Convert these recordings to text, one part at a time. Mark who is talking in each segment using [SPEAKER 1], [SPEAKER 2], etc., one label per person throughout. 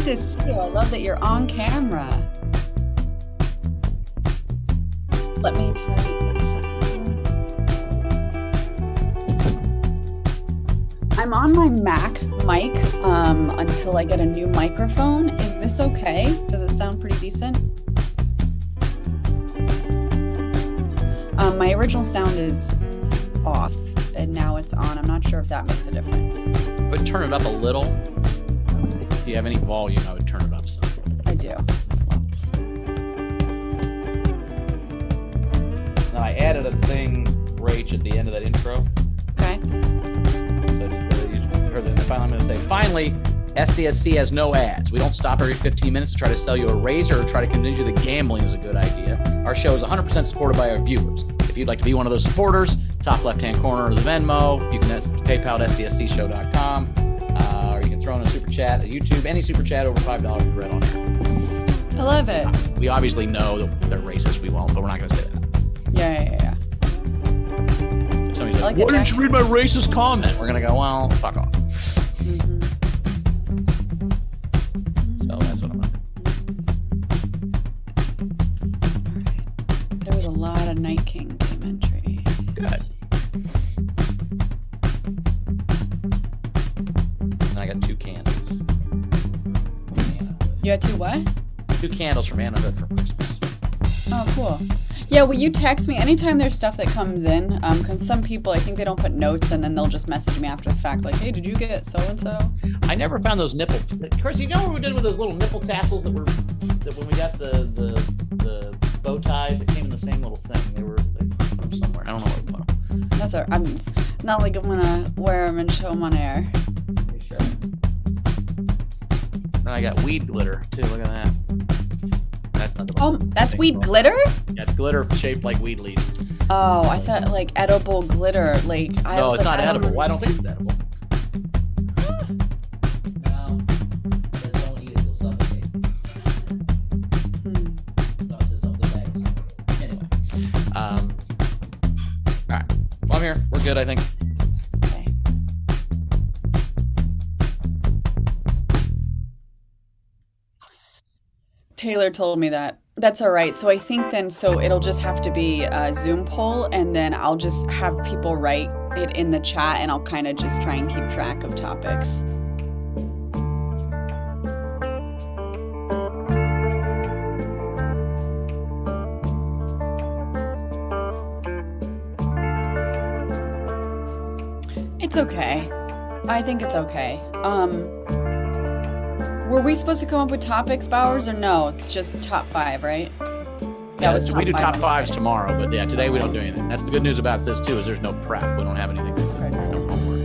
[SPEAKER 1] good to see you. I love that you're on camera. Let me tell you. I'm on my Mac mic until I get a new microphone. Is this okay? Does it sound pretty decent? My original sound is off and now it's on. I'm not sure if that makes a difference.
[SPEAKER 2] I would turn it up a little. If you have any volume, I would turn it up some.
[SPEAKER 1] I do.
[SPEAKER 2] Now I added a thing, Rach, at the end of that intro.
[SPEAKER 1] Okay.
[SPEAKER 2] So you heard that. Finally, I'm going to say, finally, SDSC has no ads. We don't stop every 15 minutes to try to sell you a razor or try to convince you that gambling is a good idea. Our show is 100% supported by our viewers. If you'd like to be one of those supporters, top left-hand corner of the Venmo, you can PayPal at sdscshow.com, or you can throw in a super chat at YouTube. Any super chat over $5 is read on here.
[SPEAKER 1] I love it.
[SPEAKER 2] We obviously know that they're racist. We won't, but we're not going to say that.
[SPEAKER 1] Yeah.
[SPEAKER 2] If somebody's like, why didn't you read my racist comment? We're going to go, well, fuck off.
[SPEAKER 1] Mm-hmm.
[SPEAKER 2] So that's what I'm going to do.
[SPEAKER 1] There was a lot of Night King game entry.
[SPEAKER 2] Good. And I got 2 candles.
[SPEAKER 1] You had 2 what?
[SPEAKER 2] 2 candles from Anna Hood for Christmas.
[SPEAKER 1] Oh, cool. Yeah, will you text me anytime there's stuff that comes in? Because some people, I think they don't put notes and then they'll just message me after the fact, like, hey, did you get so-and-so?
[SPEAKER 2] I never found those nipple... Chris, you know what we did with those little nipple tassels that when we got the bow ties that came in the same little thing? They put them somewhere. I don't know where we put them.
[SPEAKER 1] That's all right. It's not like I'm going to wear them and show them on air.
[SPEAKER 2] Pretty sure. Then I got weed glitter, too. Look at that. That's not the
[SPEAKER 1] Oh, that's weed glitter?
[SPEAKER 2] Yeah, it's glitter shaped like weed leaves.
[SPEAKER 1] Oh, I thought like edible glitter.
[SPEAKER 2] No, it's not edible. Well, I don't think it's edible. No, don't eat it, you'll suffocate. No, it says don't bag. Anyway. All right. Well, I'm here. We're good, I think.
[SPEAKER 1] Okay. Taylor told me that. That's all right. So I think then, it'll just have to be a Zoom poll, and then I'll just have people write it in the chat, and I'll kind of just try and keep track of topics. It's okay. I think it's okay. Were we supposed to come up with topics, Bowers, or no? It's just top 5, right?
[SPEAKER 2] Yeah, we do top 5s tomorrow, but yeah, today we don't do anything. That's the good news about this too, is there's no prep. We don't have anything. No homework.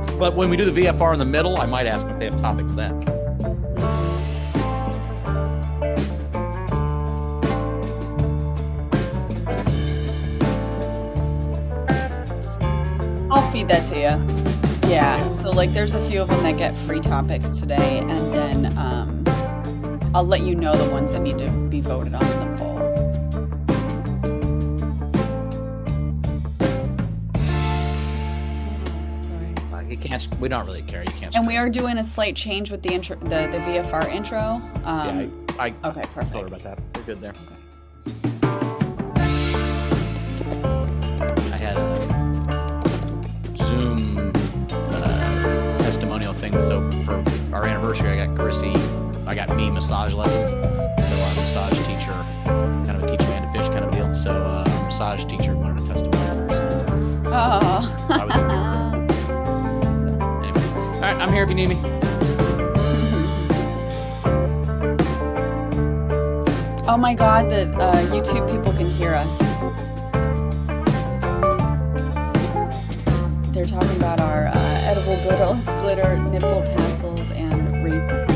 [SPEAKER 2] So. But when we do the VFR in the middle, I might ask them if they have topics then.
[SPEAKER 1] I'll feed that to you. Yeah, so there's a few of them that get free topics today, and then I'll let you know the ones that need to be voted on in the poll.
[SPEAKER 2] We don't really care. You can't.
[SPEAKER 1] And we are doing a slight change with the intro, the VFR intro.
[SPEAKER 2] Yeah, I
[SPEAKER 1] okay, perfect.
[SPEAKER 2] Told her about that. We're good there.
[SPEAKER 1] Okay.
[SPEAKER 2] I had a Zoom testimonial thing. So for our anniversary, I got me massage lessons. So I'm a massage teacher, kind of a teach man to fish kind of deal. So a massage teacher wanted a testimonial. So
[SPEAKER 1] Oh.
[SPEAKER 2] I was anyway. All right, I'm here if you need me.
[SPEAKER 1] Oh my God, the YouTube people can hear us. They're talking about our edible glitter nipple tassels and rape.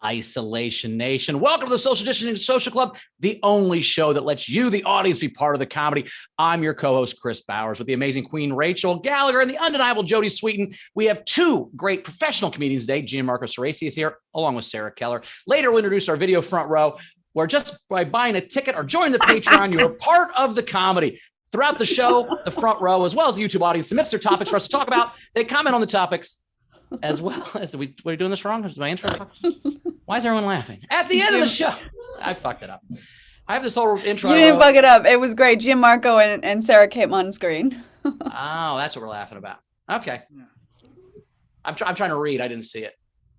[SPEAKER 2] Isolation Nation. Welcome to the Social Distancing Social Club, the only show that lets you, the audience, be part of the comedy. I'm your co-host, Chris Bowers, with the amazing Queen Rachel Gallagher and the undeniable Jody Sweeten. We have two great professional comedians today. Gianmarco Soresi is here, along with Sara Keller. Later, we'll introduce our video front row, where just by buying a ticket or joining the Patreon, you're part of the comedy. Throughout the show, the front row, as well as the YouTube audience, submits their topics for us to talk about. They comment on the topics, as well as we're doing this wrong. Is my intro? Why is everyone laughing? At the end of the show, I fucked it up. I have this whole intro.
[SPEAKER 1] You didn't fuck it up. It was great. Gianmarco and Sara came on screen.
[SPEAKER 2] Oh, that's what we're laughing about. Okay. I'm trying to read. I didn't see it.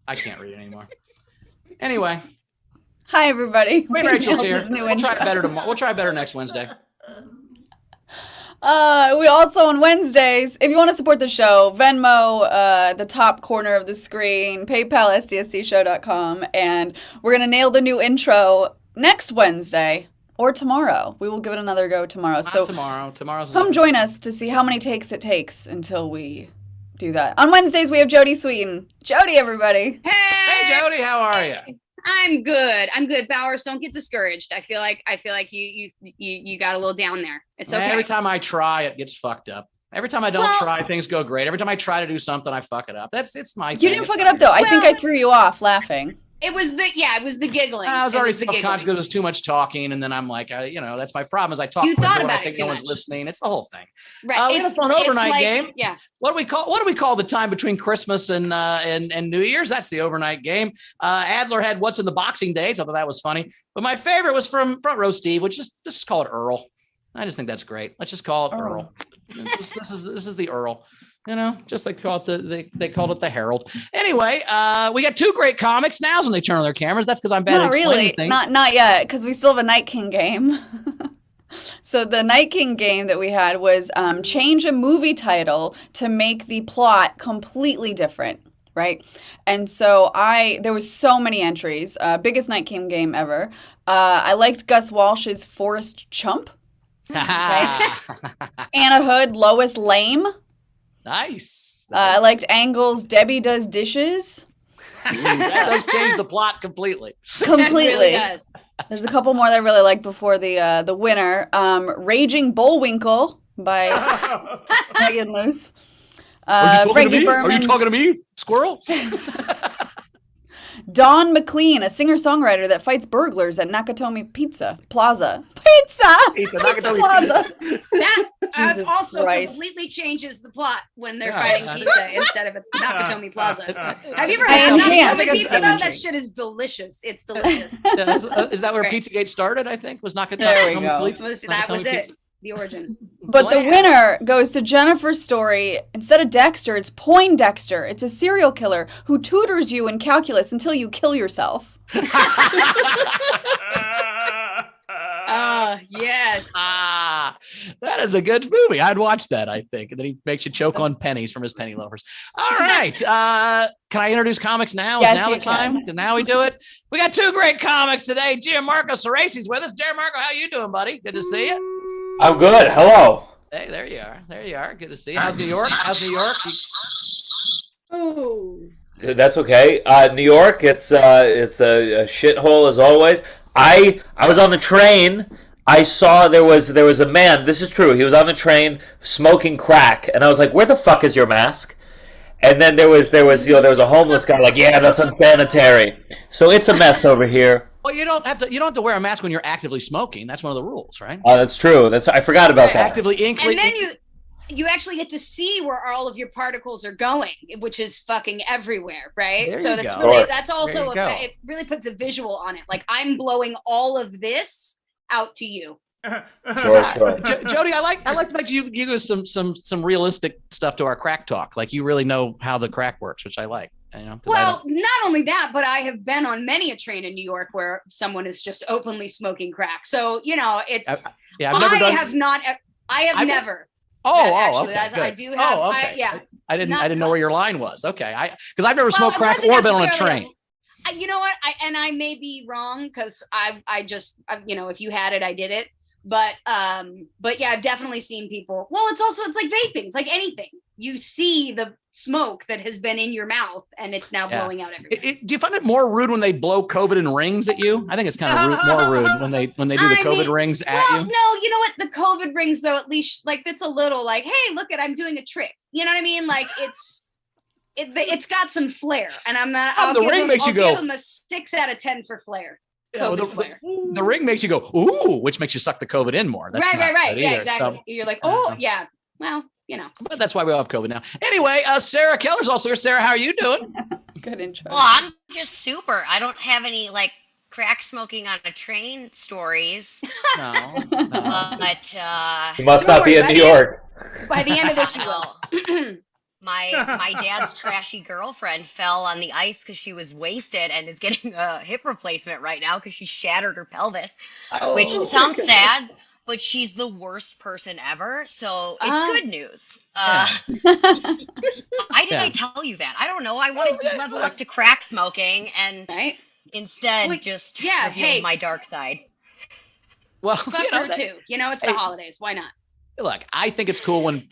[SPEAKER 2] I can't read anymore. Anyway.
[SPEAKER 1] Hi, everybody.
[SPEAKER 2] Queen Rachel's here. We'll try better tomorrow. We'll try better next Wednesday.
[SPEAKER 1] We also on Wednesdays, if you want to support the show, Venmo, the top corner of the screen, PayPal, sdscshow.com, and we're going to nail the new intro next Wednesday or tomorrow. We will give it another go tomorrow.
[SPEAKER 2] Not
[SPEAKER 1] so
[SPEAKER 2] tomorrow's
[SPEAKER 1] come join us to see how many takes it takes until we do that. On Wednesdays, we have Jody Sweeten. Jody, everybody.
[SPEAKER 2] Hey, Jody, how are you?
[SPEAKER 3] I'm good. Bowers, don't get discouraged. I feel like you got a little down there. It's okay.
[SPEAKER 2] Every time I try, it gets fucked up. Every time I don't try, things go great. Every time I try to do something, I fuck it up. It's my thing.
[SPEAKER 1] You didn't fuck it up though. I think I threw you off laughing.
[SPEAKER 3] It was the giggling.
[SPEAKER 2] I was already self-conscious because it was too much talking, and then I'm like, that's my problem. Is I talk.
[SPEAKER 3] You thought about
[SPEAKER 2] I think
[SPEAKER 3] it too
[SPEAKER 2] no one's
[SPEAKER 3] much.
[SPEAKER 2] Listening. It's the whole thing.
[SPEAKER 3] Right.
[SPEAKER 2] We had a fun overnight game.
[SPEAKER 3] Yeah.
[SPEAKER 2] What do we call the time between Christmas and New Year's? That's the overnight game. Adler had what's in the Boxing Days. I thought that was funny. But my favorite was from Front Row Steve, which is just call it Earl. I just think that's great. Let's just call it Earl. This is the Earl. Just like they called it the Herald. Anyway, we got two great comics. Now's when they turn on their cameras. That's because I'm bad at explaining things.
[SPEAKER 1] Not yet, because we still have a Night King game. So the Night King game that we had was change a movie title to make the plot completely different, right? And so there was so many entries. Biggest Night King game ever. I liked Gus Walsh's Forrest Chump. Right? Anna Hood, Lois Lame.
[SPEAKER 2] Nice.
[SPEAKER 1] I liked Angle's Debbie Does Dishes.
[SPEAKER 2] That does change the plot completely.
[SPEAKER 1] Completely.
[SPEAKER 3] That really does.
[SPEAKER 1] There's a couple more that I really liked before the winner. Raging Bullwinkle by Megan Luce. Frankie Berman.
[SPEAKER 2] Are you talking to me, squirrel?
[SPEAKER 1] Don McLean, a singer-songwriter that fights burglars at Nakatomi Plaza.
[SPEAKER 2] Nakatomi
[SPEAKER 1] Plaza.
[SPEAKER 3] That also
[SPEAKER 1] Christ.
[SPEAKER 3] completely changes the plot when they're fighting pizza instead of at Nakatomi Plaza. Have you ever
[SPEAKER 1] I
[SPEAKER 3] had
[SPEAKER 1] enhanced.
[SPEAKER 3] Nakatomi pizza though? That shit is delicious. It's delicious.
[SPEAKER 2] Is that where
[SPEAKER 3] Great.
[SPEAKER 2] Pizzagate started? I think was Nakatomi.
[SPEAKER 1] There we go.
[SPEAKER 3] That was it. The origin.
[SPEAKER 1] But the winner goes to Jennifer's story. Instead of Dexter, it's Poindexter. It's a serial killer who tutors you in calculus until you kill yourself.
[SPEAKER 3] Yes.
[SPEAKER 2] That is a good movie. I'd watch that, I think. And then he makes you choke on pennies from his penny loafers. All right. Can I introduce comics now?
[SPEAKER 1] Yes,
[SPEAKER 2] Is now
[SPEAKER 1] you
[SPEAKER 2] the time?
[SPEAKER 1] can.
[SPEAKER 2] Now we do it. We got two great comics today. Gianmarco Soresi's with us. Gianmarco, how you doing, buddy? Good to see you.
[SPEAKER 4] I'm good. Hello.
[SPEAKER 2] Hey, there you are. There you are. Good to see you. How's New York?
[SPEAKER 3] Oh.
[SPEAKER 4] That's okay. New York, it's a shithole as always. I was on the train. I saw there was a man. This is true. He was on the train smoking crack, and I was like, "Where the fuck is your mask?" And then there was a homeless guy like, "Yeah, that's unsanitary." So it's a mess over here.
[SPEAKER 2] Well, you don't have to wear a mask when you're actively smoking. That's one of the rules, right?
[SPEAKER 4] Oh, that's true. I forgot about that.
[SPEAKER 2] Actively
[SPEAKER 3] And then you actually get to see where all of your particles are going, which is fucking everywhere, right?
[SPEAKER 2] There
[SPEAKER 3] So
[SPEAKER 2] you
[SPEAKER 3] that's
[SPEAKER 2] go.
[SPEAKER 3] really
[SPEAKER 4] Sure.
[SPEAKER 3] that's also
[SPEAKER 2] There you go.
[SPEAKER 3] it really puts a visual on it. Like I'm blowing all of this out to you.
[SPEAKER 4] Sure.
[SPEAKER 2] Jody, I like the fact you give us some realistic stuff to our crack talk. Like you really know how the crack works, which I like.
[SPEAKER 3] Well, not only that, but I have been on many a train in New York where someone is just openly smoking crack. So it's
[SPEAKER 2] I've never done.
[SPEAKER 3] I have never.
[SPEAKER 2] Okay.
[SPEAKER 3] I
[SPEAKER 2] Good.
[SPEAKER 3] do have.
[SPEAKER 2] Okay. I didn't
[SPEAKER 3] Not-
[SPEAKER 2] know where your line was. Okay, because I've never smoked crack or been on a train.
[SPEAKER 3] You know what? I may be wrong because I just if you had it, I did it. But yeah, I've definitely seen people. Well, it's like vaping. It's like anything. you see the smoke that has been in your mouth and it's now blowing out everywhere.
[SPEAKER 2] Do you find it more rude when they blow COVID in rings at you? I think it's kind of more rude when they do the COVID rings at you.
[SPEAKER 3] No, you know what? The COVID rings, though, at least like it's a little like, hey, look at, I'm doing a trick. You know what I mean? Like it's got some flair, and I'm not. I'll
[SPEAKER 2] the ring makes you go.
[SPEAKER 3] Give them a 6 out of 10 for flair.
[SPEAKER 2] Yeah, the ring makes you go, ooh, which makes you suck the COVID in more. That's
[SPEAKER 3] right. Yeah, exactly. So, you're like, oh, yeah. Well, you know.
[SPEAKER 2] But that's why we all have COVID now. Anyway, Sara Keller's also here. Sara, how are you doing?
[SPEAKER 1] Good intro.
[SPEAKER 5] Well, I'm just super. I don't have any like crack smoking on a train stories.
[SPEAKER 2] No.
[SPEAKER 5] But
[SPEAKER 4] you must not be in New York.
[SPEAKER 3] By the end of this, you will.
[SPEAKER 5] My dad's trashy girlfriend fell on the ice because she was wasted and is getting a hip replacement right now because she shattered her pelvis, which sounds sad, but she's the worst person ever. So it's good news. I tell you that? I don't know. I wanted to level up to crack smoking and instead just revealed my dark side.
[SPEAKER 2] Well,
[SPEAKER 3] fuck her too. You know, it's the holidays. Why not?
[SPEAKER 2] Look, I think it's cool when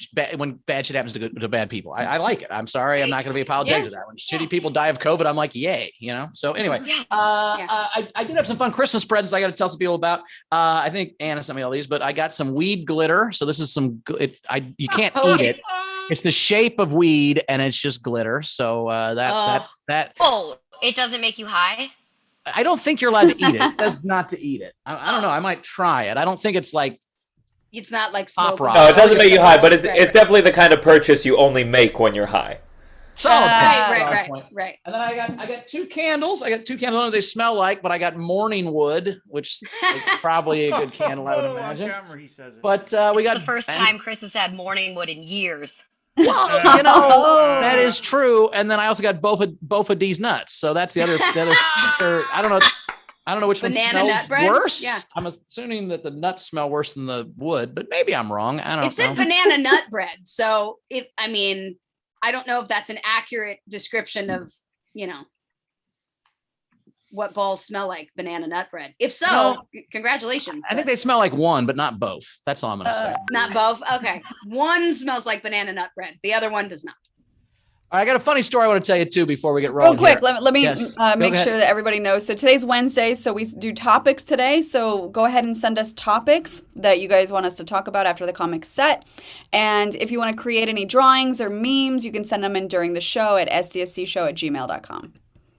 [SPEAKER 2] bad shit happens to bad people. I like it. I'm sorry. I'm not going to be apologetic to that. When shitty people die of COVID, I'm like, yay, you know? So anyway, I did have some fun Christmas presents I got to tell some people about. I think Anna sent me all these, but I got some weed glitter. So this is some, you can't eat it. It's the shape of weed and it's just glitter. So that.
[SPEAKER 5] Oh, it doesn't make you high?
[SPEAKER 2] I don't think you're allowed to eat it. It says not to eat it. I don't know. I might try it. I don't think it's like,
[SPEAKER 3] it's not like smoke.
[SPEAKER 4] No, it doesn't make you high, but it's definitely the kind of purchase you only make when you're high.
[SPEAKER 2] So
[SPEAKER 3] right.
[SPEAKER 2] And then I got 2 candles. I got 2 candles. I don't know what they smell like, but I got morning wood, which is probably a good candle, I would imagine.
[SPEAKER 6] He says it.
[SPEAKER 2] But we got
[SPEAKER 5] the first time Chris has had morning wood in years.
[SPEAKER 2] Well, you know, that is true. And then I also got both of these nuts. So that's the other I don't know which
[SPEAKER 3] banana
[SPEAKER 2] one smells worse.
[SPEAKER 3] Yeah.
[SPEAKER 2] I'm assuming that the nuts smell worse than the wood, but maybe I'm wrong. I don't know.
[SPEAKER 3] It said banana nut bread. So I don't know if that's an accurate description of, you know, what balls smell like banana nut bread. If so, congratulations.
[SPEAKER 2] I think they smell like one, but not both. That's all I'm going to say.
[SPEAKER 3] Not both. Okay. One smells like banana nut bread. The other one does not.
[SPEAKER 2] I got a funny story I want to tell you too before we get rolling.
[SPEAKER 1] Real quick, let me make sure that everybody knows. So today's Wednesday, so we do topics today. So go ahead and send us topics that you guys want us to talk about after the comic's set. And if you want to create any drawings or memes, you can send them in during the show at sdscshow@gmail.com.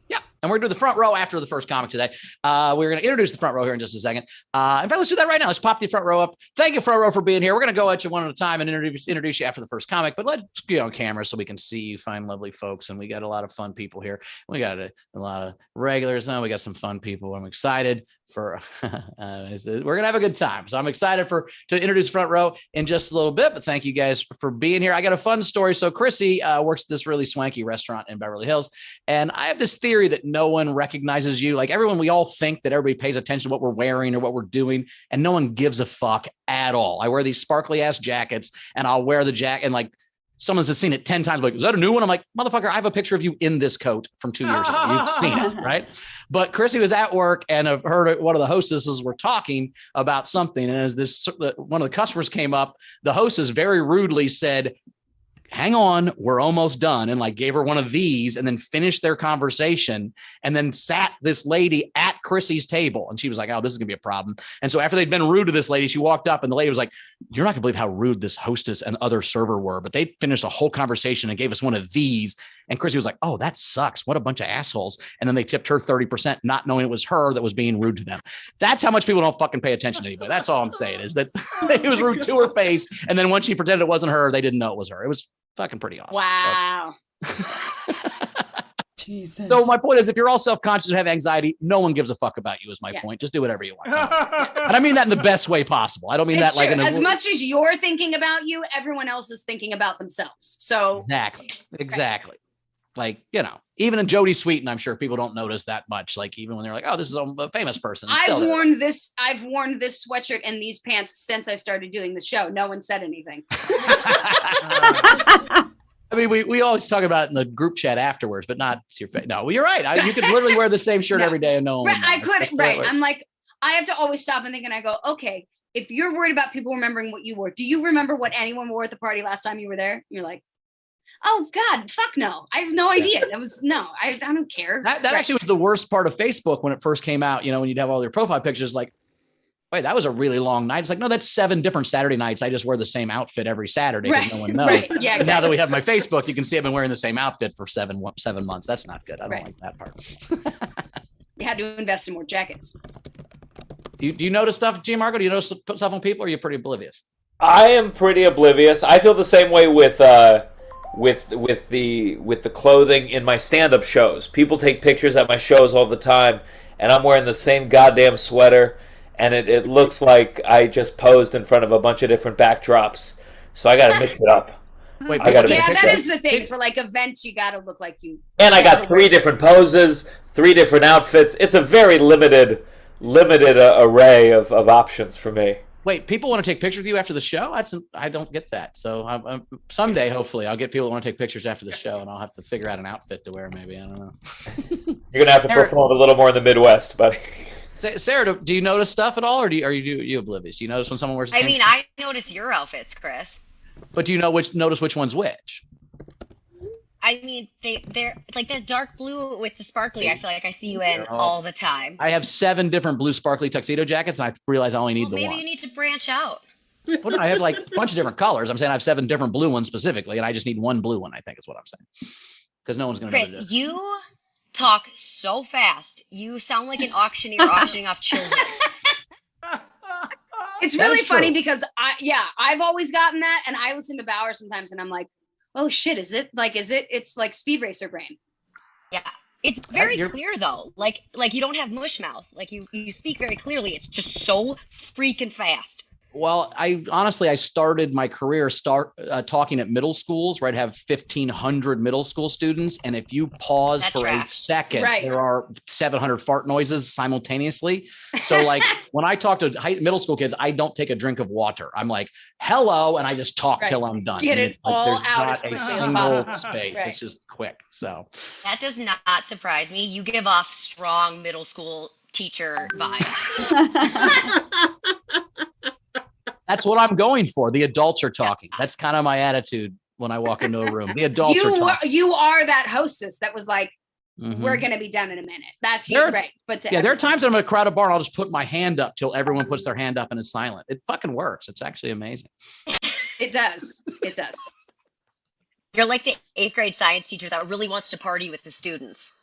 [SPEAKER 2] Yeah, and we're going to do the front row after the first comic today. We're going to introduce the front row here in just a second. In fact, let's do that right now. Let's pop the front row up. Thank you, front row, for being here. We're going to go at you one at a time and introduce you after the first comic, but let's get on camera so we can see you fine, lovely folks. And we got a lot of fun people here. We got a lot of regulars now. We got some fun people. I'm excited for we're gonna have a good time, so I'm excited to introduce front row in just a little bit, but thank you guys for being here. I got a fun story. So Chrissy works at this really swanky restaurant in Beverly Hills, and I have this theory that no one recognizes you. Like everyone, we all think that everybody pays attention to what we're wearing or what we're doing, and no one gives a fuck at all. I wear these sparkly ass jackets, and I'll wear the jacket, and like someone's seen it 10 times. Like, is that a new one? I'm like, motherfucker, I have a picture of you in this coat from 2 years ago. You've seen it, right? But Chrissy was at work and I've heard one of the hostesses were talking about something. And as one of the customers came up, the hostess very rudely said, hang on, we're almost done. And like gave her one of these and then finished their conversation and then sat this lady at Chrissy's table. And she was like, oh, this is gonna be a problem. And so after they'd been rude to this lady, she walked up and the lady was like, you're not gonna believe how rude this hostess and other server were, but they finished a whole conversation and gave us one of these. And Chrissy was like, oh, that sucks. What a bunch of assholes. And then they tipped her 30%, not knowing it was her that was being rude to them. That's how much people don't fucking pay attention to anybody. That's all I'm saying is that it was rude to her face. And then once she pretended it wasn't her, they didn't know it was her. It was fucking pretty awesome.
[SPEAKER 3] Wow.
[SPEAKER 1] Jesus.
[SPEAKER 2] So my point is, if you're all self-conscious and have anxiety, no one gives a fuck about you is my point. Just do whatever you want. And I mean that in the best way possible. I don't mean
[SPEAKER 3] it's
[SPEAKER 2] that like
[SPEAKER 3] true. As much as you're thinking about you, everyone else is thinking about themselves. So
[SPEAKER 2] Exactly. Like, you know, even in Jodie Sweetin, I'm sure people don't notice that much. Like even when they're like, oh, this is a famous person.
[SPEAKER 3] I've worn this sweatshirt and these pants since I started doing the show. No one said anything.
[SPEAKER 2] I mean, we always talk about it in the group chat afterwards, but not to your face. No, well, you're right. You could literally wear the same shirt every day and no one.
[SPEAKER 3] Right, I couldn't. Right. I'm like, I have to always stop and think, and I go, okay, if you're worried about people remembering what you wore, do you remember what anyone wore at the party last time you were there? You're like, Oh God, fuck no. I have no idea. That was I don't care.
[SPEAKER 2] That actually was the worst part of Facebook when it first came out, when you'd have all your profile pictures, like, wait, that was a really long night. It's like, no, that's 7 different Saturday nights. I just wear the same outfit every Saturday because no one knows.
[SPEAKER 3] Right. Yeah, exactly.
[SPEAKER 2] Now that we have my Facebook, you can see I've been wearing the same outfit for 7 months. That's not good. I don't like that part.
[SPEAKER 3] You had to invest in more jackets.
[SPEAKER 2] Do you notice stuff, Gianmarco? Do you notice stuff on people, or are you pretty oblivious?
[SPEAKER 4] I am pretty oblivious. I feel the same way with the clothing in my stand-up shows. People take pictures at my shows all the time, and I'm wearing the same goddamn sweater, and it looks like I just posed in front of a bunch of different backdrops. So I got to mix it up.
[SPEAKER 2] Wait,
[SPEAKER 3] that is the thing. For like events, you got to look like you.
[SPEAKER 4] And I got 3 different poses, 3 different outfits. It's a very limited array of options for me.
[SPEAKER 2] Wait, people want to take pictures of you after the show? I don't get that. So someday, hopefully, I'll get people that want to take pictures after the show, and I'll have to figure out an outfit to wear. Maybe, I don't know.
[SPEAKER 4] You're gonna have to perform a little more in the Midwest, buddy.
[SPEAKER 2] Sarah, do you notice stuff at all, or are you oblivious? Do you notice when someone wears?
[SPEAKER 5] I notice your outfits, Chris.
[SPEAKER 2] But do you notice which one's which?
[SPEAKER 5] I mean, they're like that dark blue with the sparkly. I feel like I see you in all the time.
[SPEAKER 2] I have 7 different blue sparkly tuxedo jackets, and I realize I only need the one.
[SPEAKER 5] Maybe you need to branch out.
[SPEAKER 2] Well, no, I have like a bunch of different colors. I'm saying I have 7 different blue ones specifically, and I just need one blue one, I think is what I'm saying. Because no one's going to know.
[SPEAKER 5] Chris, you talk so fast. You sound like an auctioneer auctioning off children.
[SPEAKER 3] It's really funny because I've always gotten that, and I listen to Bauer sometimes, and I'm like, oh shit, it's like Speed Racer brain.
[SPEAKER 5] Yeah. It's very clear though. Like you don't have mush mouth. Like you speak very clearly. It's just so freaking fast.
[SPEAKER 2] Well, I started my career talking at middle schools where I'd have 1,500 middle school students. And if you pause a second, there are 700 fart noises simultaneously. So like when I talk to middle school kids, I don't take a drink of water. I'm like, hello. And I just talk till I'm done.
[SPEAKER 3] Get it all out
[SPEAKER 2] as a single space. It's just quick. So
[SPEAKER 5] that does not surprise me. You give off strong middle school teacher vibes.
[SPEAKER 2] That's what I'm going for. The adults are talking. That's kind of my attitude when I walk into a room. The adults are talking.
[SPEAKER 3] You are that hostess that was like, we're going to be done in a minute. That's you, right? But
[SPEAKER 2] there are times I'm in a crowded bar and I'll just put my hand up till everyone puts their hand up and is silent. It fucking works. It's actually amazing.
[SPEAKER 3] It does. It does.
[SPEAKER 5] You're like the 8th grade science teacher that really wants to party with the students.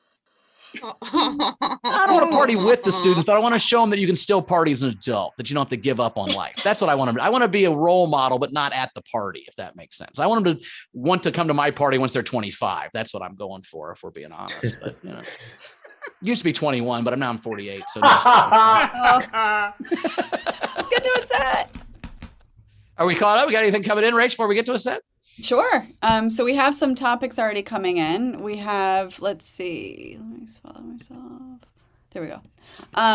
[SPEAKER 2] I don't want to party with the students, but I want to show them that you can still party as an adult, that you don't have to give up on life. That's what I want to do. I want to be a role model, but not at the party, if that makes sense. I want them to want to come to my party once they're 25. That's what I'm going for, if we're being honest. But, used to be 21, but now I'm 48. So let's
[SPEAKER 1] get to a set.
[SPEAKER 2] Are we caught up? We got anything coming in, Rach, before we get to a set?
[SPEAKER 1] Sure. So we have some topics already coming in. We have, let's see. Let me follow myself. There we go.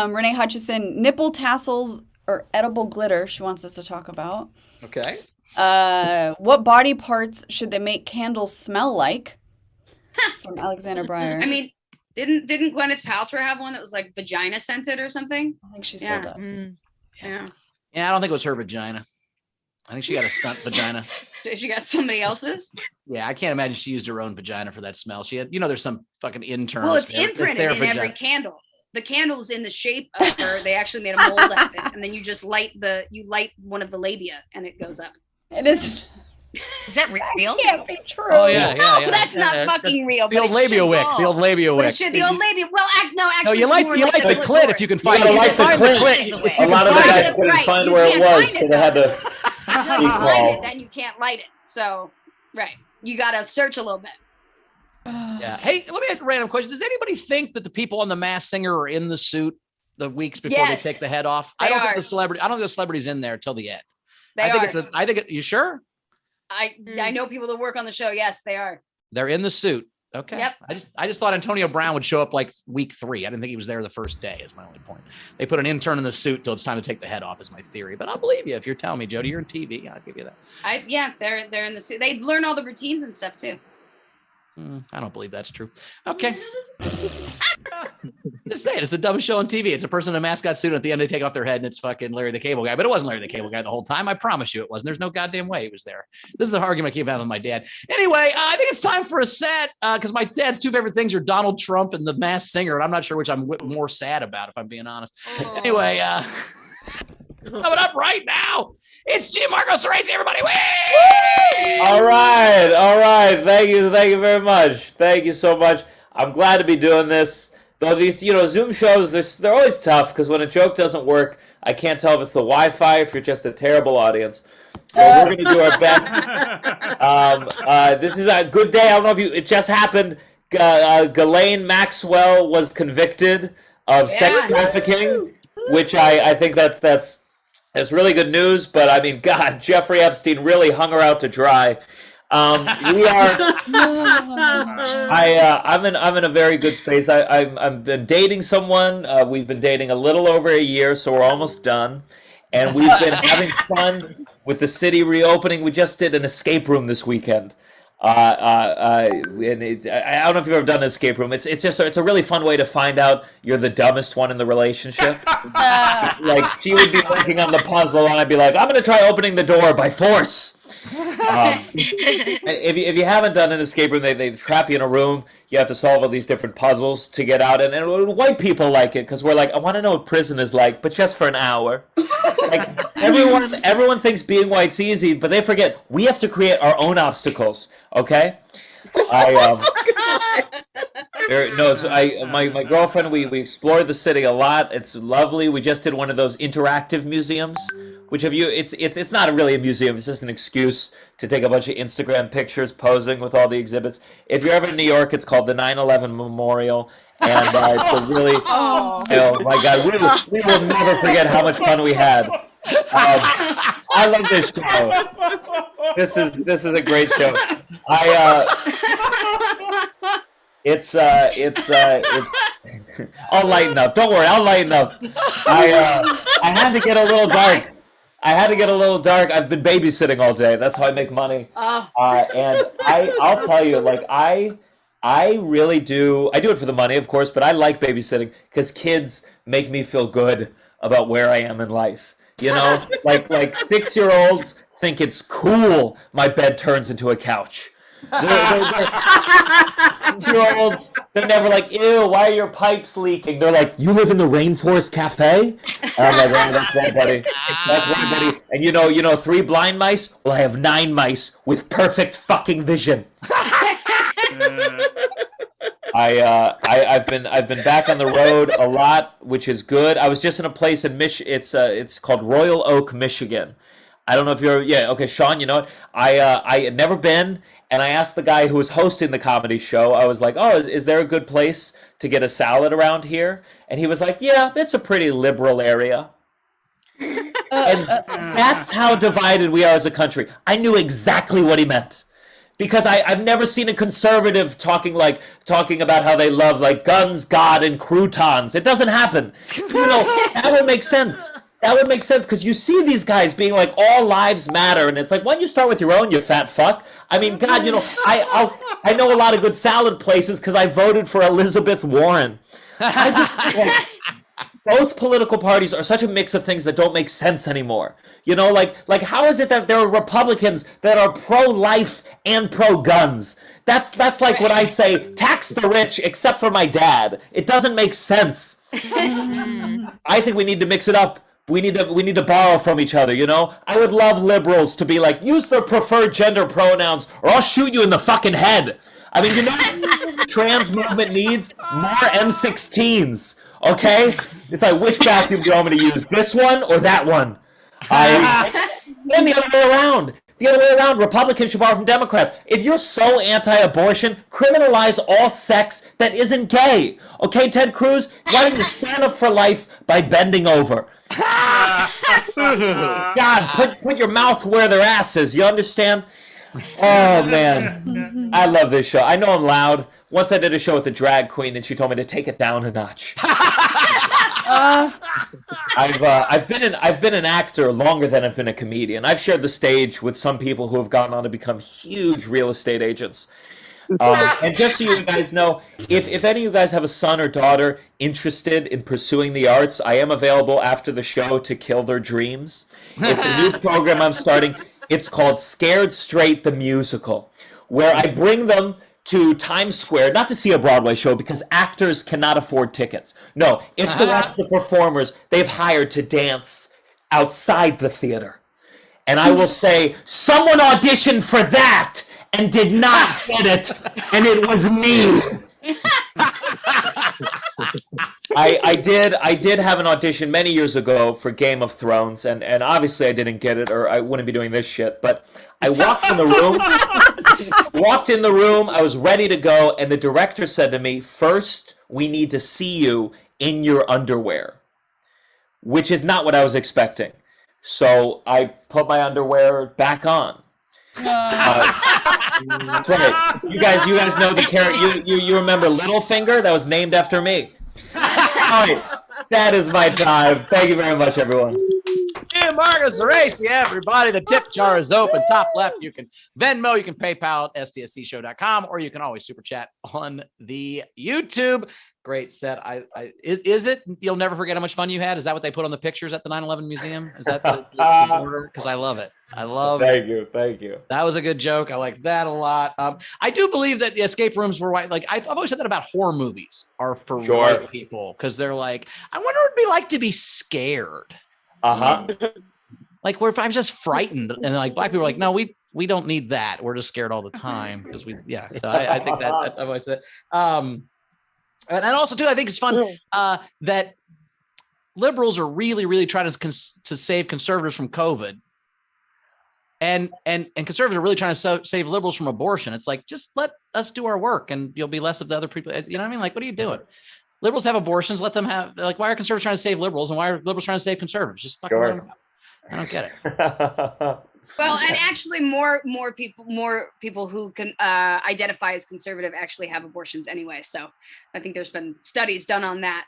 [SPEAKER 1] Renee Hutchison, nipple tassels or edible glitter she wants us to talk about.
[SPEAKER 2] Okay.
[SPEAKER 1] What body parts should they make candles smell like? From Alexander Breyer.
[SPEAKER 3] I mean, didn't Gwyneth Paltrow have one that was like vagina scented or something?
[SPEAKER 1] I think she still does.
[SPEAKER 3] Yeah.
[SPEAKER 2] Yeah, I don't think it was her vagina. I think she got a stunt vagina.
[SPEAKER 3] She got somebody else's?
[SPEAKER 2] Yeah, I can't imagine she used her own vagina for that smell. She had, there's some fucking intern.
[SPEAKER 3] Well, it's imprinted in every candle. The candle's in the shape of her. They actually made a mold out of it, and then you just light one of the labia, and it goes up.
[SPEAKER 1] It is.
[SPEAKER 5] Is that real?
[SPEAKER 1] That can't be true.
[SPEAKER 2] Oh yeah.
[SPEAKER 3] That's not fucking real.
[SPEAKER 2] The old labia wick. The old labia wick.
[SPEAKER 3] The old labia. Well, actually,
[SPEAKER 2] no, you like the clit if you can find it.
[SPEAKER 4] Like the clit. A lot of the guys couldn't find where it was, so they had to.
[SPEAKER 3] Until you find it, then you can't light it. So, right, you got to search a little bit.
[SPEAKER 2] Yeah. Hey, let me ask a random question. Does anybody think that the people on The Masked Singer are in the suit the weeks before they take the head off? I don't think the celebrity's in there till the end. You sure?
[SPEAKER 3] I know people that work on the show. Yes, they are.
[SPEAKER 2] They're in the suit. Okay.
[SPEAKER 3] Yep.
[SPEAKER 2] I just thought Antonio Brown would show up like week 3. I didn't think he was there the first day is my only point. They put an intern in the suit till it's time to take the head off is my theory. But I'll believe you if you're telling me, Jody, you're in TV. I'll give you that.
[SPEAKER 3] They're in the suit. They learn all the routines and stuff too.
[SPEAKER 2] I don't believe that's true. Okay. Just just saying, it's the dumbest show on TV. It's a person in a mascot suit. At the end, they take off their head, and it's fucking Larry the Cable Guy. But it wasn't Larry the Cable Guy the whole time. I promise you, it wasn't. There's no goddamn way he was there. This is the argument I keep having with my dad. Anyway, I think it's time for a set because my dad's two favorite things are Donald Trump and The Masked Singer, and I'm not sure which I'm more sad about, if I'm being honest.
[SPEAKER 3] Oh.
[SPEAKER 2] Anyway, coming up right now, it's Gianmarco Soresi, everybody. Whee!
[SPEAKER 4] All right. Thank you very much. Thank you so much. I'm glad to be doing this. Though these, Zoom shows, they're always tough because when a joke doesn't work, I can't tell if it's the Wi-Fi or if you're just a terrible audience. Well, we're going to do our best. This is a good day. I don't know if it just happened. Ghislaine Maxwell was convicted of sex trafficking, which I think that's really good news. But I mean, God, Jeffrey Epstein really hung her out to dry. I'm in a very good space. I've been dating someone. We've been dating a little over a year, so we're almost done. And we've been having fun with the city reopening. We just did an escape room this weekend. And I don't know if you've ever done an escape room. It's a really fun way to find out you're the dumbest one in the relationship. Like she would be working on the puzzle, and I'd be like, I'm going to try opening the door by force. If you haven't done an escape room, they trap you in a room. You have to solve all these different puzzles to get out. And white people like it because we're like, I want to know what prison is like, but just for an hour. Like everyone thinks being white's easy, but they forget we have to create our own obstacles. Okay. My girlfriend, we explored the city a lot. It's lovely. We just did one of those interactive museums. Which have you? It's not really a museum. It's just an excuse to take a bunch of Instagram pictures posing with all the exhibits. If you're ever in New York, it's called the 9/11 Memorial, and it's a really oh my God, we will never forget how much fun we had. I love this show. This is a great show. It's I'll lighten up. Don't worry, I'll lighten up. I had to get a little dark. I've been babysitting all day. That's how I make money. And I'll tell you, like I really do. I do it for the money, of course, but I like babysitting because kids make me feel good about where I am in life. Like 6-year-olds think it's cool my bed turns into a couch. 6-year-olds, they're never like, ew, why are your pipes leaking? They're like, you live in the Rainforest Cafe? I'm like, oh, that's right, buddy. That's right, buddy. And you know, 3 blind mice? Well, I have 9 mice with perfect fucking vision. I've been back on the road a lot, which is good. I was just in a place in it's called Royal Oak, Michigan. I don't know if okay, Sean, you know what? I had never been, and I asked the guy who was hosting the comedy show, I was like, oh, is there a good place to get a salad around here? And he was like, yeah, it's a pretty liberal area. And that's how divided we are as a country. I knew exactly what he meant. Because I've never seen a conservative talking about how they love like guns, God, and croutons. It doesn't happen. That would make sense. That would make sense because you see these guys being like, all lives matter, and it's like, why don't you start with your own, you fat fuck? I mean, God, I know a lot of good salad places because I voted for Elizabeth Warren. Both political parties are such a mix of things that don't make sense anymore. Like how is it that there are Republicans that are pro-life and pro-guns? That's like when I say tax the rich except for my dad. It doesn't make sense. I think we need to mix it up. We need to borrow from each other, I would love liberals to be like, use their preferred gender pronouns or I'll shoot you in the fucking head. I mean, the trans movement needs more M16s, okay? It's like, which bathroom do you want me to use, this one or that one? And the other way around. Republicans should borrow from Democrats. If you're so anti-abortion, criminalize all sex that isn't gay. Okay, Ted Cruz? Why don't you stand up for life by bending over? God, put your mouth where their ass is. You understand? Oh, man. I love this show. I know I'm loud. Once I did a show with a drag queen, and she told me to take it down a notch. I've been an actor longer than I've been a comedian. I've shared the stage with some people who have gone on to become huge real estate agents. And just so you guys know, if any of you guys have a son or daughter interested in pursuing the arts, I am available after the show to kill their dreams. It's a new program I'm starting. It's called Scared Straight the Musical, where I bring them to Times Square, not to see a Broadway show because actors cannot afford tickets. No, it's to watch the performers they've hired to dance outside the theater. And I will say, someone auditioned for that and did not get it, and it was me. I did have an audition many years ago for Game of Thrones, and obviously I didn't get it, or I wouldn't be doing this shit. But I walked in the room, I was ready to go, and the director said to me, "First, we need to see you in your underwear," which is not what I was expecting. So I put my underwear back on. That's right. You guys know the character. You remember Littlefinger? That was named after me. All right, that is my time. Thank you very much, everyone.
[SPEAKER 2] Gianmarco Soresi, everybody. The tip jar is open. Top left. You can Venmo, you can PayPal at sdscshow.com, or you can always super chat on the YouTube. Great set. Is it? You'll never forget how much fun you had. Is that what they put on the pictures at the 9/11 museum? Is that the order? Because I love it.
[SPEAKER 4] Thank you.
[SPEAKER 2] That was a good joke. I like that a lot. I do believe that the escape rooms were white. Like I've always said that about horror movies are for white people because they're like, I wonder what it'd be like to be scared. Like, where if I'm just frightened, and like black people are like, no, we don't need that. We're just scared all the time because So I think that's I've always said. And also too, I think it's fun that liberals are really, really trying to save conservatives from COVID, and conservatives are really trying to save liberals from abortion. It's like, just let us do our work, and you'll be less of the other people. You know what I mean? Like, what are you doing? Liberals have abortions. Let them have. Like, why are conservatives trying to save liberals, and why are liberals trying to save conservatives? Just fucking let them go. I don't get it.
[SPEAKER 3] Well, and actually, more people who can identify as conservative actually have abortions anyway. So, I think there's been studies done on that.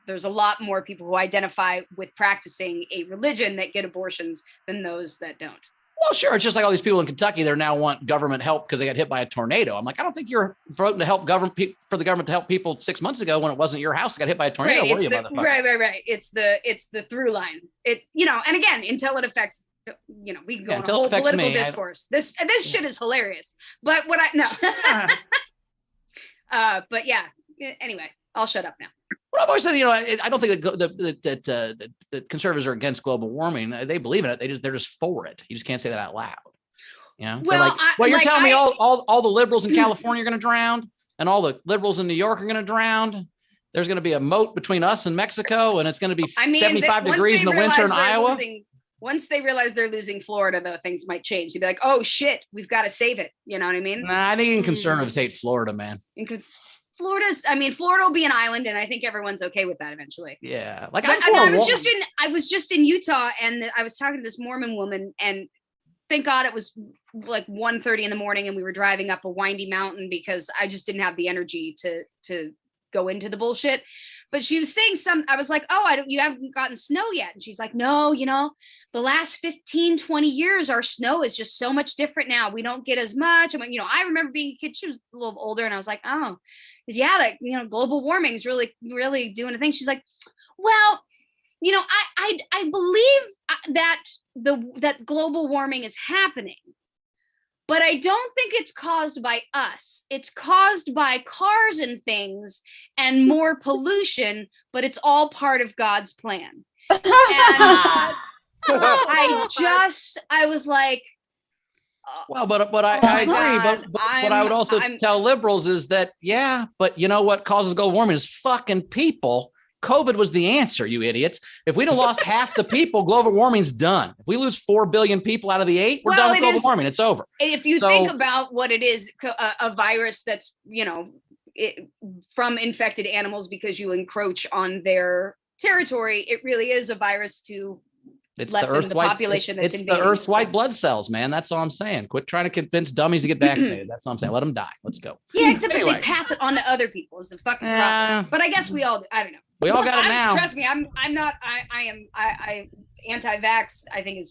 [SPEAKER 3] There's a lot more people who identify with practicing a religion that get abortions than those that don't.
[SPEAKER 2] Well, sure. It's just like all these people in Kentucky. They now want government help because they got hit by a tornado. I'm like, I don't think you're voting to help for the government to help people 6 months ago when it wasn't your house that got hit by a tornado.
[SPEAKER 3] Right. It's the through line. It and again, until it affects. We can go on a whole political discourse. This shit is hilarious. But but yeah. Anyway, I'll shut up now.
[SPEAKER 2] Well, I've always said, I don't think that conservatives are against global warming. They believe in it. They're just for it. You just can't say that out loud.
[SPEAKER 3] Well,
[SPEAKER 2] you're telling me all the liberals in California are going to drown, and all the liberals in New York are going to drown. There's going to be a moat between us and Mexico, and it's going to be 75 degrees in the winter in Iowa.
[SPEAKER 3] Once they realize they're losing Florida, though, things might change. They'd be like, "Oh shit, we've got to save it." You know what I mean?
[SPEAKER 2] Nah, I think conservatives hate Florida, man.
[SPEAKER 3] Florida will be an island, and I think everyone's okay with that eventually.
[SPEAKER 2] Yeah,
[SPEAKER 3] I was just in Utah, and I was talking to this Mormon woman, and thank God it was like 1:30 in the morning, and we were driving up a windy mountain because I just didn't have the energy to go into the bullshit. But she was saying I was like, oh, you haven't gotten snow yet. And she's like, no, the last 15, 20 years, our snow is just so much different now. We don't get as much. I remember being a kid, she was a little older, and I was like, oh, yeah, global warming is really, really doing a thing. She's like, well, I believe that global warming is happening. But I don't think it's caused by us. It's caused by cars and things and more pollution, but it's all part of God's plan. And I was like,
[SPEAKER 2] well, but I agree. But what I would also tell liberals is that, yeah, but you know what causes global warming is fucking people. COVID was the answer, you idiots. If we'd have lost half the people, global warming's done. If we lose 4 billion people out of the 8, we're done with global warming. It's over.
[SPEAKER 3] If you think about what it is, a virus that's, from infected animals because you encroach on their territory, it really is a virus to lessen the population that's invading.
[SPEAKER 2] It's the Earth's white blood cells, man. That's all I'm saying. Quit trying to convince dummies to get vaccinated. That's all I'm saying. Let them die. Let's go.
[SPEAKER 3] Yeah, except that they pass it on to other people is the fucking problem. But I guess we all do. I don't know.
[SPEAKER 2] We all got it now.
[SPEAKER 3] Trust me, I'm not. I anti-vax. I think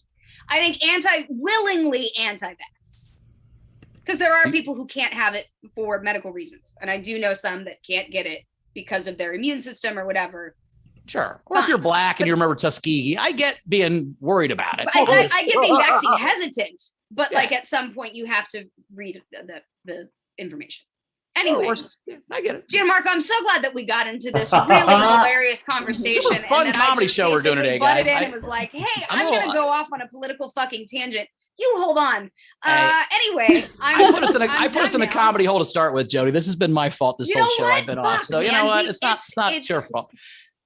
[SPEAKER 3] willingly anti-vax Because there are people who can't have it for medical reasons. And I do know some that can't get it because of their immune system or whatever.
[SPEAKER 2] Sure. Or if you're black and you remember Tuskegee, I get being worried about it.
[SPEAKER 3] I get being vaccine hesitant, but like at some point you have to read the information. Anyway,
[SPEAKER 2] I get it.
[SPEAKER 3] Gianmarco, I'm so glad that we got into this really hilarious conversation.
[SPEAKER 2] Super fun
[SPEAKER 3] and
[SPEAKER 2] comedy show we're doing today, guys.
[SPEAKER 3] It was like, hey, I'm going to go off on a political fucking tangent. You hold on. Anyway,
[SPEAKER 2] I put us in a comedy hole to start with, Jody. This has been my fault this whole show. I've been off. So you know what? It's not your fault.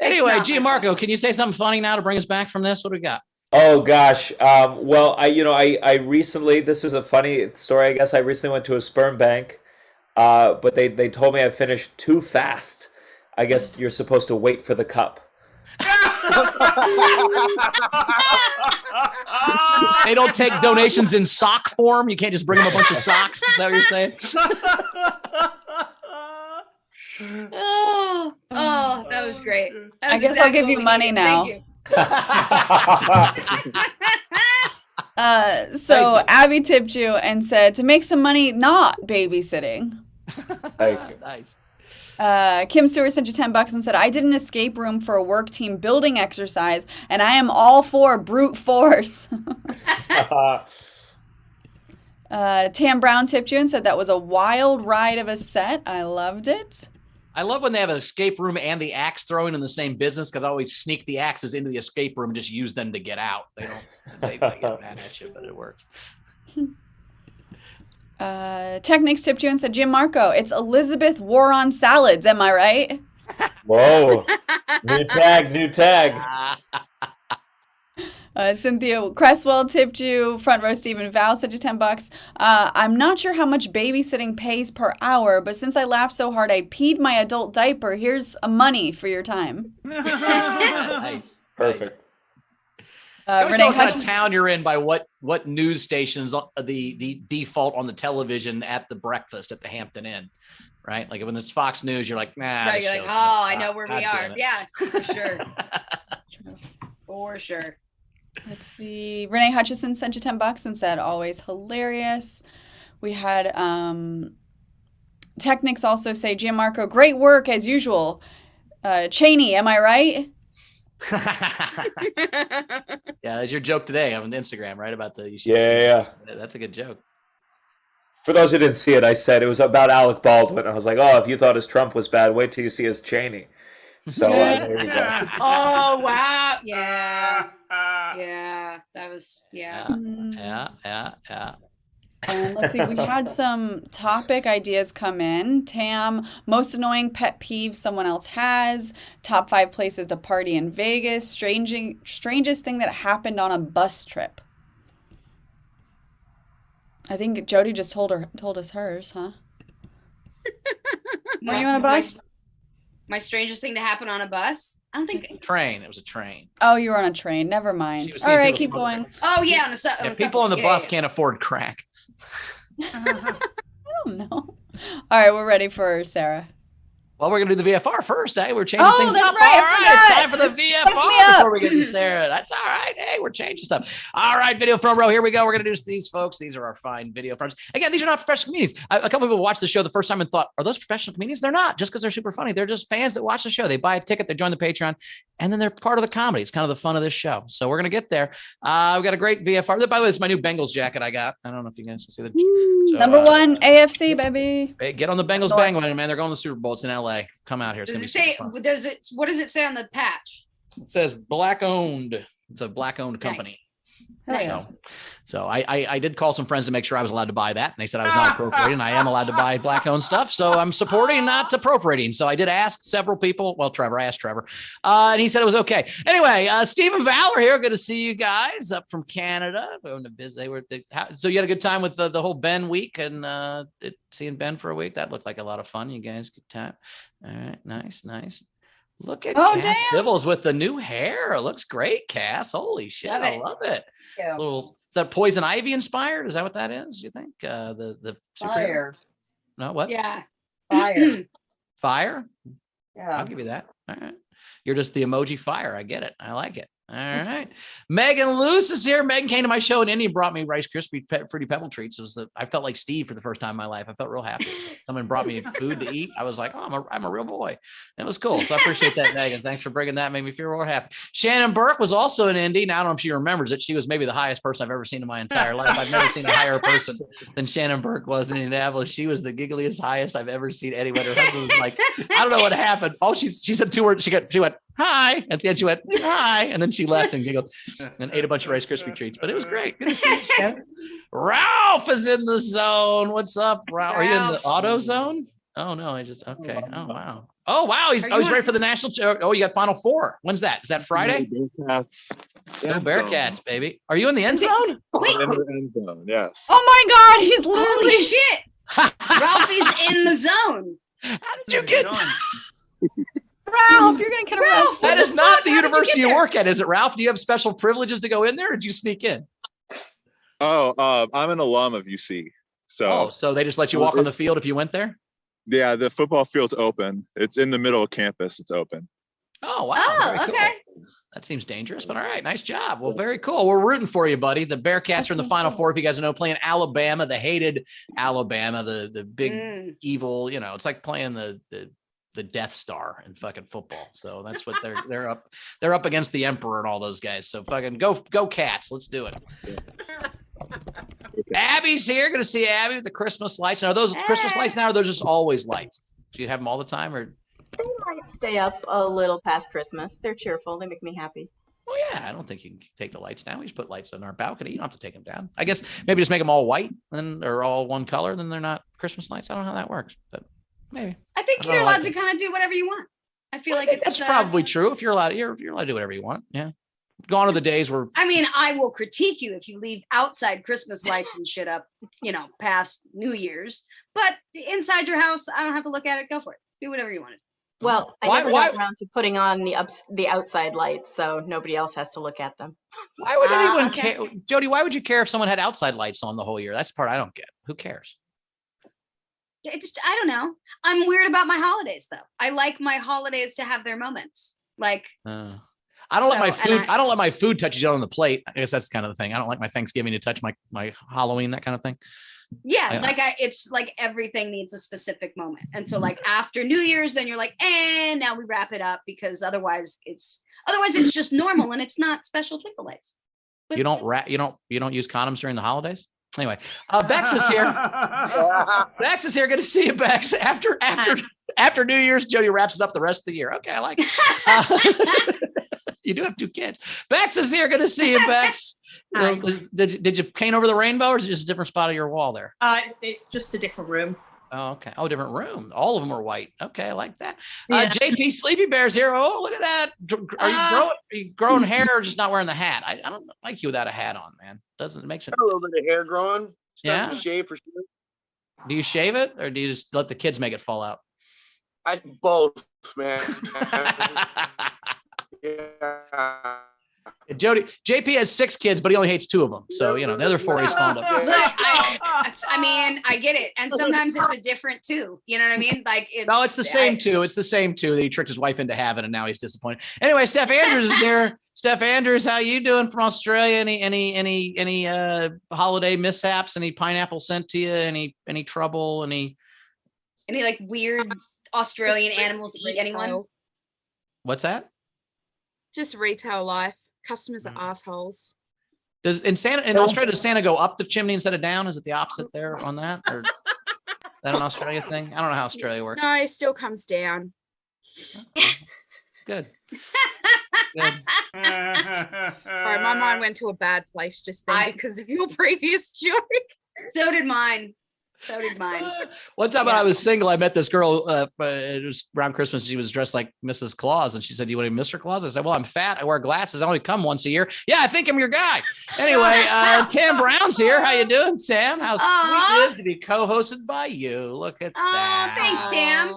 [SPEAKER 2] Anyway, Gianmarco, can you say something funny now to bring us back from this? What do we got?
[SPEAKER 4] Oh gosh. Well, I recently, this is a funny story, I guess. I recently went to a sperm bank, but they told me I finished too fast. I guess you're supposed to wait for the cup.
[SPEAKER 2] They don't take donations in sock form. You can't just bring them a bunch of socks. Is that what you're saying?
[SPEAKER 3] Oh, that was great.
[SPEAKER 1] I guess I'll give you money now. So Abby tipped you and said to make some money not babysitting.
[SPEAKER 4] Thank you.
[SPEAKER 2] Nice.
[SPEAKER 1] Kim Stewart sent you $10 and said, I did an escape room for a work team building exercise, and I am all for brute force. Tam Brown tipped you and said that was a wild ride of a set. I loved it.
[SPEAKER 2] I love when they have an escape room and the axe throwing in the same business, because I always sneak the axes into the escape room and just use them to get out. They get mad at you, but it works.
[SPEAKER 1] Technics tipped you and said, Gianmarco, it's Elizabeth War on Salads. Am I right?
[SPEAKER 4] Whoa. New tag.
[SPEAKER 1] Cynthia Cresswell tipped you. Front row Stephen Val said you $10. I'm not sure how much babysitting pays per hour, but since I laughed so hard I peed my adult diaper, here's a money for your time.
[SPEAKER 2] Nice.
[SPEAKER 4] Perfect.
[SPEAKER 2] Renee, what kind of town you're in by what news stations the default on the television at the breakfast at the Hampton Inn, right? Like when it's Fox News, you're like, nah.
[SPEAKER 3] Right, you're like, I know where we are. Yeah, for sure. For sure.
[SPEAKER 1] Let's see. Renee Hutchison sent you $10 and said, always hilarious. We had Technics also say, Gianmarco, great work as usual. Cheney, am I right?
[SPEAKER 2] Yeah, that's your joke today on Instagram, right? About the
[SPEAKER 4] yeah.
[SPEAKER 2] That's a good joke.
[SPEAKER 4] For those who didn't see it, I said it was about Alec Baldwin. I was like, oh, if you thought his Trump was bad, wait till you see his Cheney. So there you go.
[SPEAKER 3] Oh wow! Yeah, that was
[SPEAKER 2] Yeah.
[SPEAKER 1] Let's see. We had some topic ideas come in. Tam, most annoying pet peeve someone else has. Top 5 places to party in Vegas. Strangest thing that happened on a bus trip. I think Jody just told us hers, huh? Were you on a bus?
[SPEAKER 3] My strangest thing to happen on a bus? I don't think
[SPEAKER 2] train. It was a train.
[SPEAKER 1] Oh, you were on a train. Never mind. All right, keep going.
[SPEAKER 3] Oh yeah, on a
[SPEAKER 2] people on the bus can't afford crack.
[SPEAKER 1] I don't know. All right, we're ready for Sarah.
[SPEAKER 2] Well, we're going to do the VFR first, eh? We're changing things
[SPEAKER 1] that's
[SPEAKER 2] up.
[SPEAKER 1] right.
[SPEAKER 2] All right, it's time for the VFR before we get to Sarah. That's all right. Hey, we're changing stuff. All right, video front row. Here we go. We're going to do these folks. These are our fine video fronts. Again, these are not professional comedians. A couple people watched the show the first time and thought, are those professional comedians? They're not, just because they're super funny. They're just fans that watch the show. They buy a ticket, they join the Patreon, and then they're part of the comedy. It's kind of the fun of this show. So we're going to get there. We've got a great VFR. By the way, it's my new Bengals jacket I got. I don't know if you guys can see the
[SPEAKER 1] so, number 1 AFC, baby.
[SPEAKER 2] Hey, get on the Bengals bandwagon, man. They're going to the Super Bowl. It's in LA. Come out here. It's
[SPEAKER 3] what does it say on the patch?
[SPEAKER 2] It says black owned. It's a black owned company.
[SPEAKER 3] Nice.
[SPEAKER 2] So I did call some friends to make sure I was allowed to buy that. And they said I was not appropriating. I am allowed to buy black owned stuff. So I'm supporting, not appropriating. So I did ask several people. Well, I asked Trevor, and he said it was okay. Anyway, Stephen Valor here. Good to see you guys up from Canada. So you had a good time with the whole Ben week and seeing Ben for a week. That looked like a lot of fun. You guys good time. All right. Nice. Look at Cass Dibbles with the new hair. It looks great, Cass. Holy shit. I love it.
[SPEAKER 3] Yeah.
[SPEAKER 2] Is that Poison Ivy inspired? Is that what that is? You think? The
[SPEAKER 3] fire.
[SPEAKER 2] No, what?
[SPEAKER 3] Yeah. Fire.
[SPEAKER 2] Fire?
[SPEAKER 3] Yeah.
[SPEAKER 2] I'll give you that. All right. You're just the emoji fire. I get it. I like it. right. Megan Luce is here. Megan came to my show in Indy and brought me Rice Krispie Fruity Pebble treats. I felt like Steve for the first time in my life. I felt real happy. Someone brought me food to eat. I was like, oh, I'm a real boy. It was cool. So I appreciate that, Megan. Thanks for bringing that. Made me feel real happy. Shannon Burke was also in Indy. Now, I don't know if she remembers it. She was maybe the highest person I've ever seen in my entire life. I've never seen a higher person than Shannon Burke was in Indianapolis. She was the giggliest, highest I've ever seen anyone. Her husband was like, I don't know what happened. Oh, she said 2 words. She went, hi. At the end, she went, hi. And then she left and giggled and ate a bunch of Rice Krispie treats. But it was great. Good to see you, Shannon. Ralph is in the zone. What's up, Ralph? Are you in the auto zone? Oh, no. Okay. Oh, wow. Oh, wow. He's ready for the national. Oh, you got Final Four. When's that? Is that Friday?
[SPEAKER 6] Bearcats.
[SPEAKER 2] Go Bearcats, baby. Are you in the end zone?
[SPEAKER 3] Wait.
[SPEAKER 6] In the end zone, yes.
[SPEAKER 1] Oh my God, he's
[SPEAKER 3] Holy
[SPEAKER 1] literally.
[SPEAKER 3] shit. Ralphie's in the zone.
[SPEAKER 2] How did you get
[SPEAKER 1] Ralph, you're gonna get arrested.
[SPEAKER 2] that? Is not the
[SPEAKER 3] How did you
[SPEAKER 2] university
[SPEAKER 3] get
[SPEAKER 2] you
[SPEAKER 3] there?
[SPEAKER 2] work at, is it, Ralph? Do you have special privileges to go in there, or did you sneak in?
[SPEAKER 6] Oh, I'm an alum of UC. So
[SPEAKER 2] So they just let you walk on the field if you went there?
[SPEAKER 6] yeah, the football field's open. It's in the middle of campus. It's open.
[SPEAKER 2] Oh, wow.
[SPEAKER 3] Oh,
[SPEAKER 2] Very cool.
[SPEAKER 3] okay.
[SPEAKER 2] That seems dangerous, but all right. Nice job. Well, very cool. We're rooting for you, buddy. The Bearcats are in the Final Four, if you guys know, playing Alabama, the hated Alabama, the big evil, it's like playing the Death Star in fucking football. So that's what they're up against the Emperor and all those guys. So fucking go Cats. Let's do it. Abby's here. Gonna see Abby with the Christmas lights. Now, are those Christmas lights now, or they're just always lights? Do you have them all the time, or?
[SPEAKER 7] They might stay up a little past Christmas. They're cheerful. They make me happy.
[SPEAKER 2] Oh yeah, I don't think you can take the lights down. We just put lights on our balcony. You don't have to take them down. I guess maybe just make them all white or all one color. Then they're not Christmas lights. I don't know how that works, but maybe.
[SPEAKER 3] I think you're allowed to kind of do whatever you want. I feel like
[SPEAKER 2] That's probably true. If you're allowed to do whatever you want. Yeah. Gone are the days where.
[SPEAKER 3] I mean, I will critique you if you leave outside Christmas lights and shit up, past New Year's. But inside your house, I don't have to look at it. Go for it. Do whatever you want to do.
[SPEAKER 7] Well, I never got around to putting on the outside lights, so nobody else has to look at them.
[SPEAKER 2] Why would anyone care? Jody, why would you care if someone had outside lights on the whole year? That's the part I don't get. Who cares?
[SPEAKER 3] I don't know. I'm weird about my holidays, though. I like my holidays to have their moments. Like,
[SPEAKER 2] I don't let my food. I don't let my food touch each other on the plate. I guess that's kind of the thing. I don't like my Thanksgiving to touch my Halloween, that kind of thing.
[SPEAKER 3] Yeah, it's like everything needs a specific moment. And so like after New Year's, then you're like, and now we wrap it up, because otherwise it's just normal and it's not special twinkle lights. But
[SPEAKER 2] You don't use condoms during the holidays? Anyway, Bex is here. Bex is here. Good to see you, Bex. After New Year's, Jody wraps it up the rest of the year. Okay, I like it. You do have 2 kids. Bex is here. Good to see you, Bex. Did you paint over the rainbow, or is it just a different spot of your wall there?
[SPEAKER 8] It's just a different room.
[SPEAKER 2] Oh, okay. Oh, different room. All of them are white. Okay, I like that. JP Sleepy Bear's here. Oh, look at that. Are you growing hair or just not wearing the hat? I don't like you without a hat on, man. Doesn't make sense.
[SPEAKER 9] A little bit of hair growing.
[SPEAKER 2] Yeah.
[SPEAKER 9] To shave for sure.
[SPEAKER 2] Do you shave it, or do you just let the kids make it fall out?
[SPEAKER 9] Both, man. Yeah.
[SPEAKER 2] JP has 6 kids, but he only hates 2 of them. So, the other 4 he's fond of.
[SPEAKER 3] Look, I get it. And sometimes it's a different 2. You know what I mean? Like
[SPEAKER 2] it's the same 2. It's the same 2 that he tricked his wife into having, and now he's disappointed. Anyway, Steph Andrews is here. Steph Andrews, how you doing from Australia? Any holiday mishaps? Any pineapple sent to you? Any trouble? Any
[SPEAKER 3] like weird Australian animals eat anyone?
[SPEAKER 2] What's that?
[SPEAKER 8] Just retail life. Customers are assholes.
[SPEAKER 2] In Australia, does Santa go up the chimney instead of down? Is it the opposite there on that? Or is that an Australia thing? I don't know how Australia works.
[SPEAKER 8] No, it still comes down.
[SPEAKER 2] Good.
[SPEAKER 8] Sorry, my mind went to a bad place just then because of your previous joke.
[SPEAKER 3] So did mine.
[SPEAKER 2] One time when I was single, I met this girl. It was around Christmas. She was dressed like Mrs. Claus, and she said, "Do you want to be Mr. Claus?" I said, "Well, I'm fat. I wear glasses. I only come once a year." Yeah, I think I'm your guy. Anyway, Tam Brown's here. How you doing, Tam? How sweet it is to be co-hosted by you. Look at that.
[SPEAKER 3] Oh, thanks, Tam.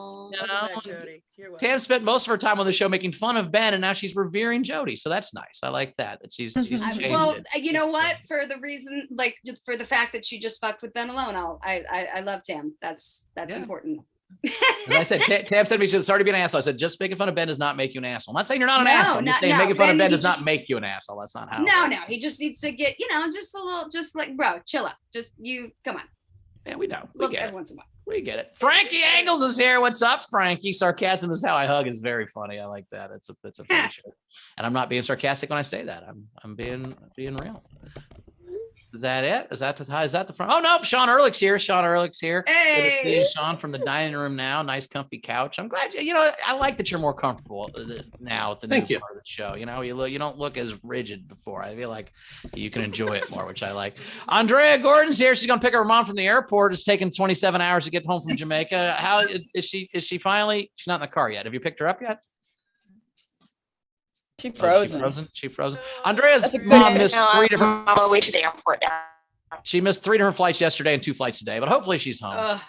[SPEAKER 2] Tam spent most of her time on the show making fun of Ben, and now she's revering Jody. So that's nice. I like that she's changed it.
[SPEAKER 3] You know what? For the reason, just for the fact that she just fucked with Ben alone, I love Tam. That's important.
[SPEAKER 2] As I said, Tab said to me, sorry to be an asshole. I said, just making fun of Ben does not make you an asshole. I'm not saying you're not an asshole. I'm just saying making fun of Ben does not make you an asshole. That's not how.
[SPEAKER 3] No, he just needs to get, just a little, just like, bro, chill out. Just come on.
[SPEAKER 2] Yeah, we know.
[SPEAKER 3] Look every once in a while.
[SPEAKER 2] We get it. Frankie Angles is here. What's up, Frankie? Sarcasm is how I hug is very funny. I like that. It's a funny shirt. And I'm not being sarcastic when I say that. I'm being real. Is that it? Is that the front? Oh no, Sean Ehrlich's here. Hey. Good to see you, Sean, from the dining room now. Nice comfy couch. I'm glad I like that you're more comfortable now at the new part of the show. You don't look as rigid before. I feel like you can enjoy it more, which I like. Andrea Gordon's here. She's gonna pick up her mom from the airport. It's taken 27 hours to get home from Jamaica. How is she? Is she finally? She's not in the car yet. Have you picked her up yet?
[SPEAKER 1] She frozen.
[SPEAKER 2] She frozen. Andrea's mom missed 3 different.
[SPEAKER 8] On my way to the airport now.
[SPEAKER 2] She missed 3 different flights yesterday and 2 flights today, but hopefully she's home.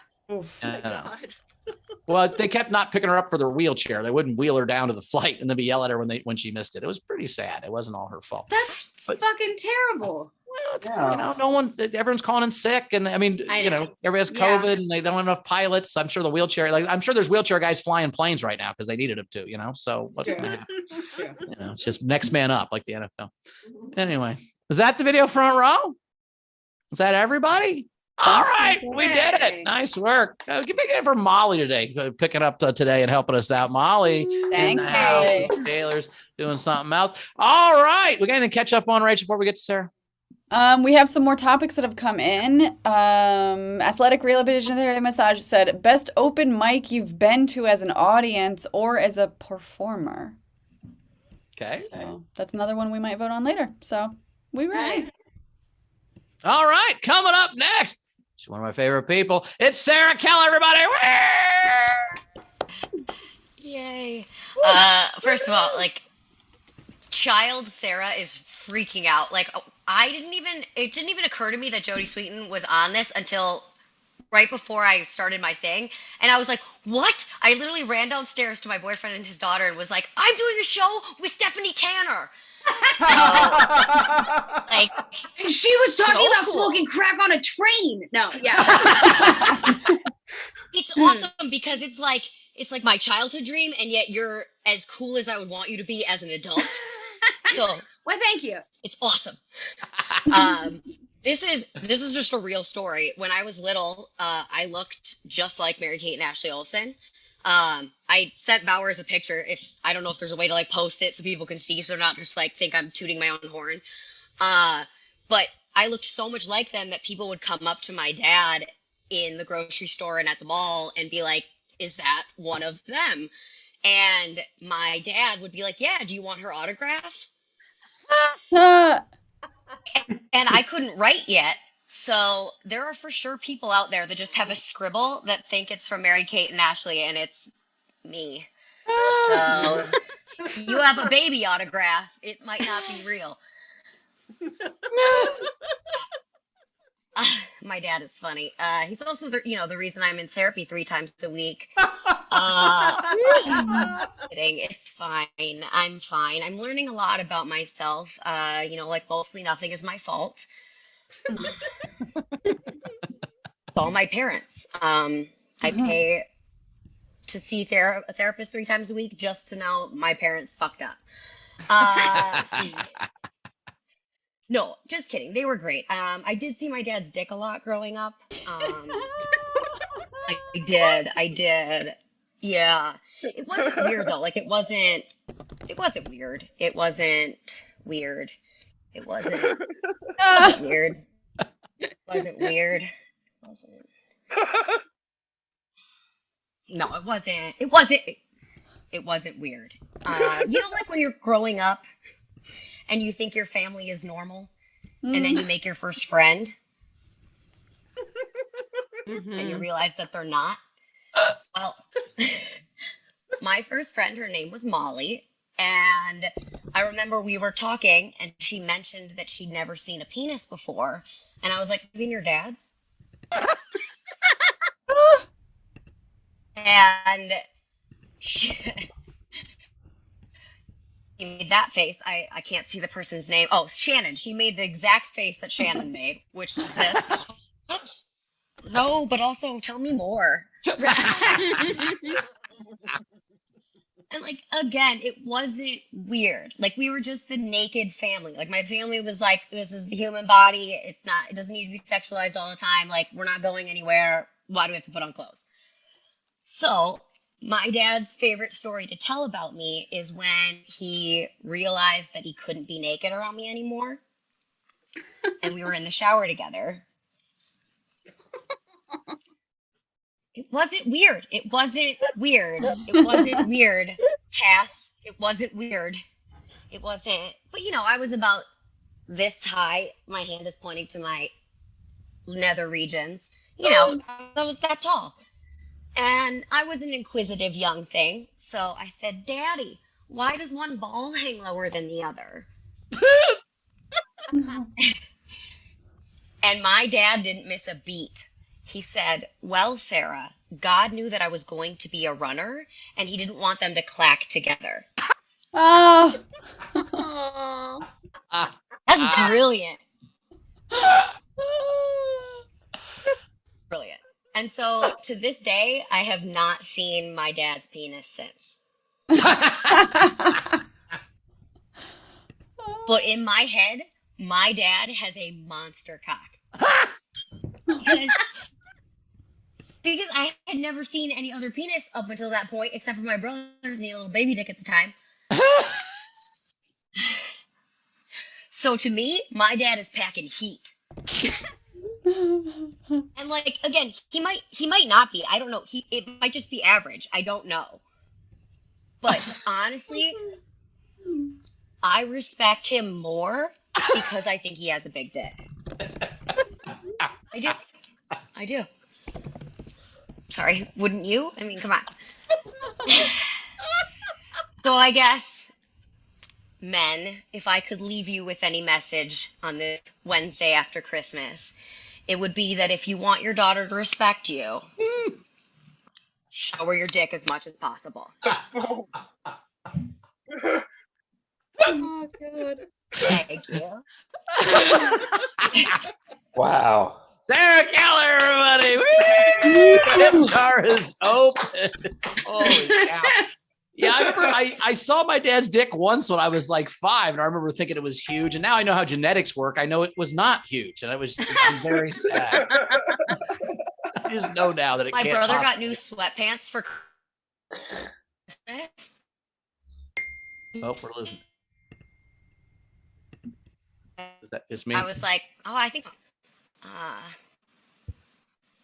[SPEAKER 2] Well, they kept not picking her up for their wheelchair. They wouldn't wheel her down to the flight and then yell at her when she missed it. It was pretty sad. It wasn't all her fault.
[SPEAKER 3] That's fucking terrible.
[SPEAKER 2] Well, no one, everyone's calling in sick. And I mean, everybody has COVID and they don't have enough pilots. I'm sure I'm sure there's wheelchair guys flying planes right now because they needed them to, so what's going to happen? It's just next man up like the NFL. Anyway, is that the video front row? Is that everybody? All right, we did it. Nice work. Give it for Molly today, picking up today and helping us out. Molly.
[SPEAKER 1] Thanks, Molly.
[SPEAKER 2] Taylor's doing something else. All right, we got anything to catch up on, Rachel, before we get to Sarah?
[SPEAKER 1] We have some more topics that have come in. Athletic Rehabilitation Massage said, best open mic you've been to as an audience or as a performer.
[SPEAKER 2] Okay.
[SPEAKER 1] So that's another one we might vote on later. So we ready.
[SPEAKER 2] All right, coming up next. She's one of my favorite people. It's Sara Keller, everybody.
[SPEAKER 5] Yay. First of all, child Sarah is freaking out. It didn't even occur to me that Jodie Sweetin was on this until right before I started my thing. And I was like, what? I literally ran downstairs to my boyfriend and his daughter and was like, I'm doing a show with Stephanie Tanner. So,
[SPEAKER 3] she was talking about smoking crack on a train. No, yeah.
[SPEAKER 5] It's awesome because it's like my childhood dream, and yet you're as cool as I would want you to be as an adult. So,
[SPEAKER 3] well, thank you.
[SPEAKER 5] It's awesome. This is just a real story. When I was little, I looked just like Mary-Kate and Ashley Olsen. I sent Bowers a picture. I don't know if there's a way to post it so people can see, so they're not just think I'm tooting my own horn. But I looked so much like them that people would come up to my dad in the grocery store and at the mall and be like, is that one of them? And my dad would be like, yeah, do you want her autograph? And I couldn't write yet. So there are for sure people out there that just have a scribble that think it's from Mary-Kate and Ashley, and it's me. So you have a baby autograph. It might not be real. My dad is funny. He's also the reason I'm in therapy 3 times a week. Kidding. It's fine. I'm fine. I'm learning a lot about myself. Mostly nothing is my fault. All my parents. I pay to see a therapist 3 times a week just to know my parents fucked up. No, just kidding. They were great. I did see my dad's dick a lot growing up. I did. Yeah. It wasn't weird though. It wasn't weird. It wasn't weird. It wasn't weird. It wasn't weird. It wasn't. No, it wasn't. It wasn't weird. When you're growing up and you think your family is normal, and then you make your first friend, and you realize that they're not. Well, my first friend, her name was Molly, and I remember we were talking, and she mentioned that she'd never seen a penis before, and I was like, "You mean your dad's?" And she made that face. I can't see the person's name. Oh, Shannon. She made the exact face that Shannon made, which is this. No, but also tell me more. And like again, it wasn't weird. Like we were just the naked family. Like my family was like, this is the human body. It doesn't need to be sexualized all the time. Like we're not going anywhere. Why do we have to put on clothes? So my dad's favorite story to tell about me is when he realized that he couldn't be naked around me anymore. And we were in the shower together. It wasn't weird. It wasn't weird. It wasn't weird, Cass. It wasn't weird. It wasn't. But, I was about this high. My hand is pointing to my nether regions. I was that tall. And I was an inquisitive young thing. So I said, Daddy, why does one ball hang lower than the other? And my dad didn't miss a beat. He said, well, Sarah, God knew that I was going to be a runner, and he didn't want them to clack together.
[SPEAKER 1] Oh.
[SPEAKER 5] That's brilliant. Brilliant. And so to this day, I have not seen my dad's penis since. But in my head, my dad has a monster cock. Because I had never seen any other penis up until that point, except for my brother's, and he had a little baby dick at the time. So to me, my dad is packing heat. And like, again, he might not be. I don't know. It might just be average. I don't know. But honestly, I respect him more because I think he has a big dick. I do. Sorry, wouldn't you? I mean, come on. So I guess, men, if I could leave you with any message on this Wednesday after Christmas, it would be that if you want your daughter to respect you, show her your dick as much as possible.
[SPEAKER 8] Oh, good.
[SPEAKER 5] Thank you.
[SPEAKER 4] Wow.
[SPEAKER 2] Sara Keller, everybody! Woo! Tip jar is open. Holy cow. Yeah, I remember I saw my dad's dick once when I was like 5, and I remember thinking it was huge. And now I know how genetics work. I know it was not huge, and I'm very sad. I just know now that it
[SPEAKER 5] My
[SPEAKER 2] can't
[SPEAKER 5] brother
[SPEAKER 2] pop.
[SPEAKER 5] got new sweatpants for Christmas.
[SPEAKER 2] Oh, we're losing. Is that just me?
[SPEAKER 5] I was like, oh, I think so.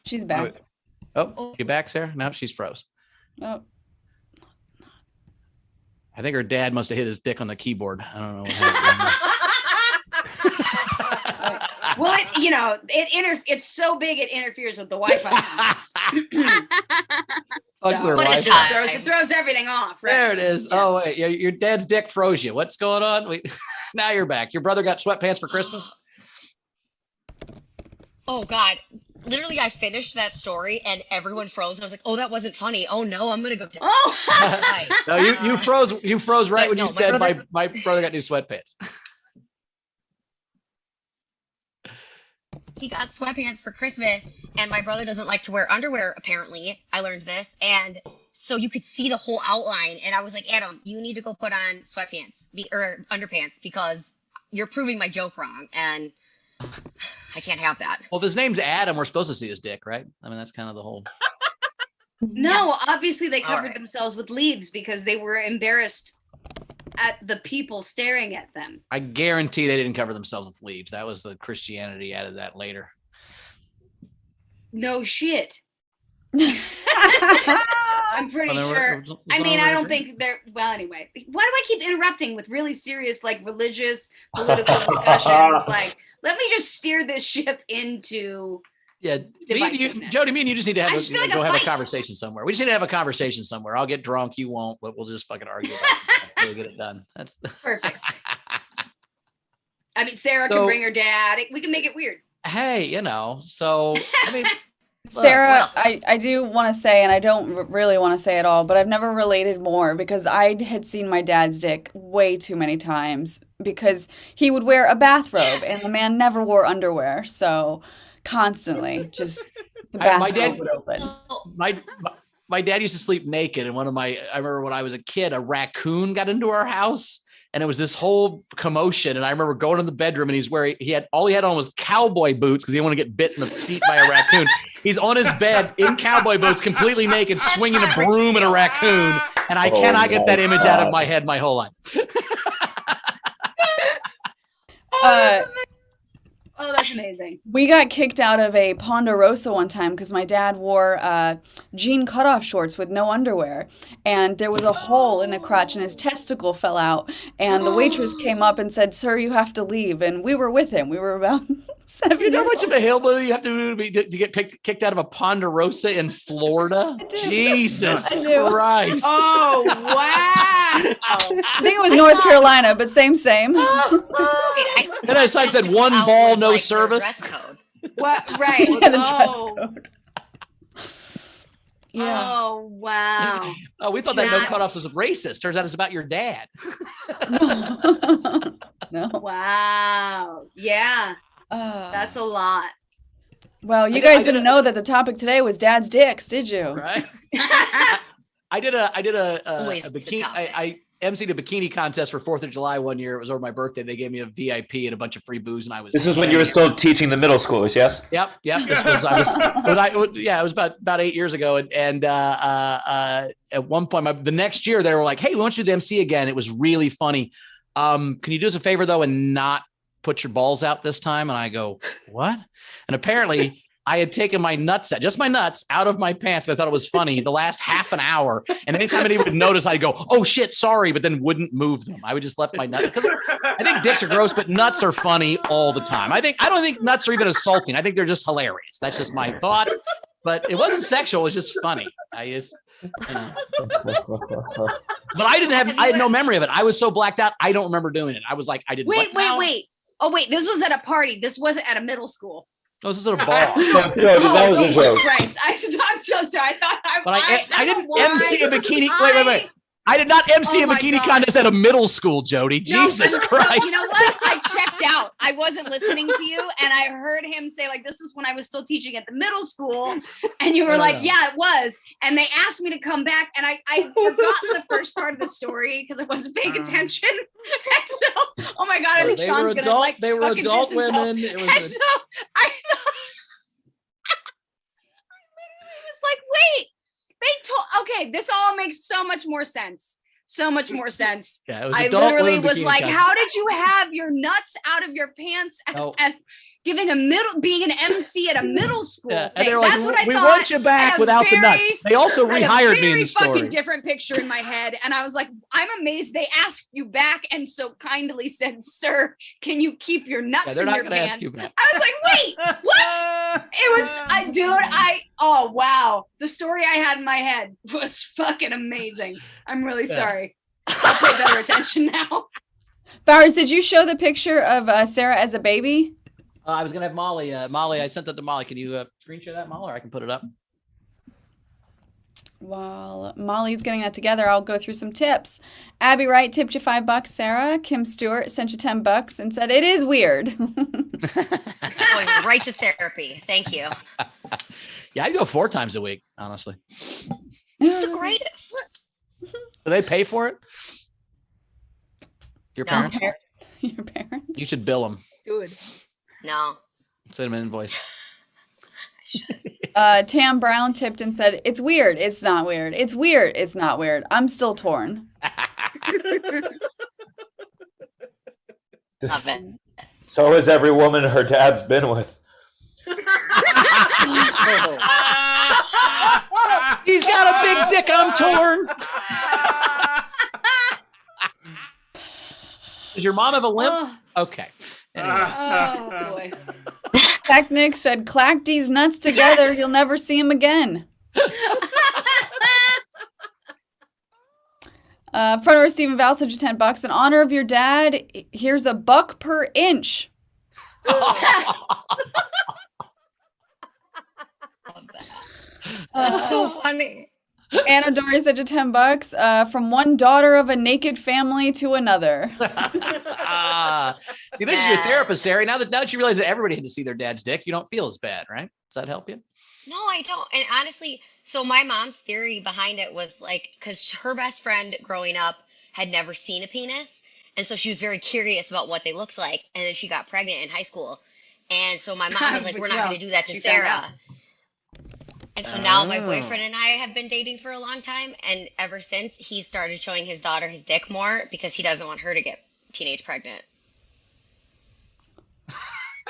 [SPEAKER 1] She's back.
[SPEAKER 2] Oh, you back, Sarah? No, she's froze.
[SPEAKER 1] Oh.
[SPEAKER 2] I think her dad must have hit his dick on the keyboard. I don't know what happened.
[SPEAKER 3] Well, it's so big it interferes with the Wi-Fi.
[SPEAKER 2] Fucks their
[SPEAKER 5] But it's
[SPEAKER 2] Wi-Fi.
[SPEAKER 3] It throws everything off. Right?
[SPEAKER 2] There it is.
[SPEAKER 3] Yeah.
[SPEAKER 2] Oh, wait. Your dad's dick froze you. What's going on? Wait. Now you're back. Your brother got sweatpants for Christmas?
[SPEAKER 5] Oh God. Literally, I finished that story and everyone froze. And I was like, oh, that wasn't funny. Oh no, I'm going to go.
[SPEAKER 3] Oh,
[SPEAKER 2] No, you froze. You froze right when
[SPEAKER 5] no,
[SPEAKER 2] you
[SPEAKER 5] my
[SPEAKER 2] said
[SPEAKER 5] brother-
[SPEAKER 2] my brother got new sweatpants.
[SPEAKER 5] He got sweatpants for Christmas, and my brother doesn't like to wear underwear, apparently. I learned this. And so you could see the whole outline. And I was like, Adam, you need to go put on sweatpants or underpants because you're proving my joke wrong. And I can't have that.
[SPEAKER 2] Well, if his name's Adam, we're supposed to see his dick, right? I mean, that's kind of the whole.
[SPEAKER 3] no, obviously they
[SPEAKER 5] All
[SPEAKER 3] covered
[SPEAKER 5] right.
[SPEAKER 3] themselves with leaves because they were embarrassed at the people staring at them.
[SPEAKER 2] I guarantee they didn't cover themselves with leaves. That was the Christianity added that later.
[SPEAKER 3] No shit. I'm pretty sure. I mean, I don't think they're. Well, anyway, why do I keep interrupting with really serious, like religious, political discussions? Like, let me just steer this ship into.
[SPEAKER 2] Yeah,
[SPEAKER 3] divisiveness.
[SPEAKER 2] Jody, me and you just need to
[SPEAKER 3] I
[SPEAKER 2] have
[SPEAKER 3] just feel like
[SPEAKER 2] go
[SPEAKER 3] a
[SPEAKER 2] have a
[SPEAKER 3] fight.
[SPEAKER 2] conversation somewhere. We just need to have a conversation somewhere. I'll get drunk, you won't, but we'll just fucking argue about it until we get it done. That's
[SPEAKER 3] Perfect. I mean, Sarah
[SPEAKER 2] So-
[SPEAKER 3] can bring her dad. We can make it weird.
[SPEAKER 2] hey, so I mean,
[SPEAKER 1] Sarah,
[SPEAKER 5] well-
[SPEAKER 1] I do want to say, and I don't really want to say it all, but I've never related more because I had seen my dad's dick way too many times because he would wear a bathrobe and the man never wore underwear. So constantly just The
[SPEAKER 2] My
[SPEAKER 1] bathroom
[SPEAKER 2] dad
[SPEAKER 1] would open.
[SPEAKER 2] my dad used to sleep naked, and I remember when I was a kid, a raccoon got into our house, and it was this whole commotion. And I remember going in the bedroom, and all he had on was cowboy boots because he didn't want to get bit in the feet by a raccoon. He's on his bed in cowboy boots, completely naked, swinging a broom at a raccoon, and I cannot get that image out of my head my whole life.
[SPEAKER 3] Oh, that's amazing.
[SPEAKER 1] We got kicked out of a Ponderosa one time because my dad wore jean cutoff shorts with no underwear. And there was a hole in the crotch and his testicle fell out. And the waitress came up and said, "Sir, you have to leave." And we were with him. We were about 7
[SPEAKER 2] You know how
[SPEAKER 1] years
[SPEAKER 2] much of a hillbilly you have to do to get kicked out of a Ponderosa in Florida? Jesus Christ.
[SPEAKER 8] Oh, wow.
[SPEAKER 1] I think it was North Carolina, but same.
[SPEAKER 2] Then I said one ball, no service.
[SPEAKER 3] What? Right.
[SPEAKER 1] Yeah, the dress
[SPEAKER 3] Oh.
[SPEAKER 1] code. Yeah.
[SPEAKER 3] Oh, wow.
[SPEAKER 2] Oh, we thought that no cutoff was racist. Turns out it's about your dad.
[SPEAKER 1] No.
[SPEAKER 3] Wow. Yeah. That's a lot.
[SPEAKER 1] Well, you guys didn't know that the topic today was dad's dicks, did you?
[SPEAKER 2] Right. I did a bikini. I emceed a bikini contest for 4th of July one year. It was over my birthday. They gave me a VIP and a bunch of free booze, and I was.
[SPEAKER 4] This was when you were still teaching the middle schoolers, yes?
[SPEAKER 2] Yep. This was it was about 8 years ago, and at one point, the next year they were like, "Hey, we want you to MC again." It was really funny. Can you do us a favor though and not put your balls out this time? And I go, "What?" And apparently I had taken my nuts out of my pants. I thought it was funny the last half an hour. And anytime anyone would notice, I'd go, "Oh shit, sorry," but then wouldn't move them. I would just let my nuts, because I think dicks are gross, but nuts are funny all the time. I don't think nuts are even assaulting. I think they're just hilarious. That's just my thought. But it wasn't sexual. It was just funny. But I had no memory of it. I was so blacked out. I don't remember doing it. I was like, I didn't.
[SPEAKER 3] Wait. Oh, wait. This was at a party. This wasn't at a middle school.
[SPEAKER 2] No, this is at a bar.
[SPEAKER 4] That was a joke.
[SPEAKER 3] Christ. I'm so sorry.
[SPEAKER 2] I didn't MC a bikini. Wait. I did not MC a bikini contest at a middle school, Jody. Jesus Christ.
[SPEAKER 3] You know what? I checked out. I wasn't listening to you, and I heard him say, like, this was when I was still teaching at the middle school, and you were yeah, it was. And they asked me to come back, and I forgot the first part of the story because I wasn't paying attention. And so, oh my God, I think Sean's going to like
[SPEAKER 2] they were adult women. It was
[SPEAKER 3] and so I was like, wait. Okay, this all makes so much more sense. So much more sense.
[SPEAKER 2] Yeah, it was
[SPEAKER 3] I literally was like, how did you have your nuts out of your pants and being an MC at a middle school?
[SPEAKER 2] Yeah,
[SPEAKER 3] thing?
[SPEAKER 2] and they were like,
[SPEAKER 3] That's what
[SPEAKER 2] we
[SPEAKER 3] I
[SPEAKER 2] want you back without the nuts. They also rehired me in the story.
[SPEAKER 3] Fucking different picture in my head, and I was like, I'm amazed they asked you back and so kindly said, "Sir, can you keep your nuts in your pants?"
[SPEAKER 2] Ask you back.
[SPEAKER 3] I was like, wait, what? It was, oh wow, the story I had in my head was fucking amazing. I'm really sorry. I'll pay better attention now.
[SPEAKER 1] Bowers, did you show the picture of Sarah as a baby?
[SPEAKER 2] I was gonna have Molly. Molly, I sent that to Molly. Can you screen share that, Molly, or I can put it up?
[SPEAKER 1] While Molly's getting that together, I'll go through some tips. Abby Wright tipped you $5, Sarah. Kim Stewart sent you $10 and said, "It is weird."
[SPEAKER 5] Going right to therapy. Thank you.
[SPEAKER 2] Yeah, I go 4 times a week, honestly.
[SPEAKER 5] It's the greatest.
[SPEAKER 2] Do they pay for it? Your
[SPEAKER 5] No.
[SPEAKER 2] parents?
[SPEAKER 1] Your parents?
[SPEAKER 2] You should bill them.
[SPEAKER 8] Good.
[SPEAKER 5] No.
[SPEAKER 2] Send them an invoice.
[SPEAKER 1] Tam Brown tipped and said, "It's weird. It's not weird. It's weird. It's not weird. I'm still torn."
[SPEAKER 5] Love it.
[SPEAKER 4] So is every woman her dad's been with.
[SPEAKER 2] He's got a big dick. I'm torn. Does your mom have a limp? Okay. Anyway.
[SPEAKER 3] Oh boy.
[SPEAKER 1] Technic said, "Clack these nuts together. You'll never see him again." Front row Stephen Val sent you $10. In honor of your dad, here's $1 per inch.
[SPEAKER 5] That's so funny.
[SPEAKER 1] Anna Dory sent you $10. From one daughter of a naked family to another.
[SPEAKER 2] See, this is your therapist, Sarah. Now that you realize that everybody had to see their dad's dick, you don't feel as bad, right? that help you?
[SPEAKER 5] No, I don't. And honestly, so my mom's theory behind it was like, because her best friend growing up had never seen a penis. And so she was very curious about what they looked like. And then she got pregnant in high school. And so my mom was like, we're not going to do that to
[SPEAKER 3] she found
[SPEAKER 5] Sarah.
[SPEAKER 3] out.
[SPEAKER 5] And so now my boyfriend and I have been dating for a long time. And ever since, he started showing his daughter his dick more because he doesn't want her to get teenage pregnant.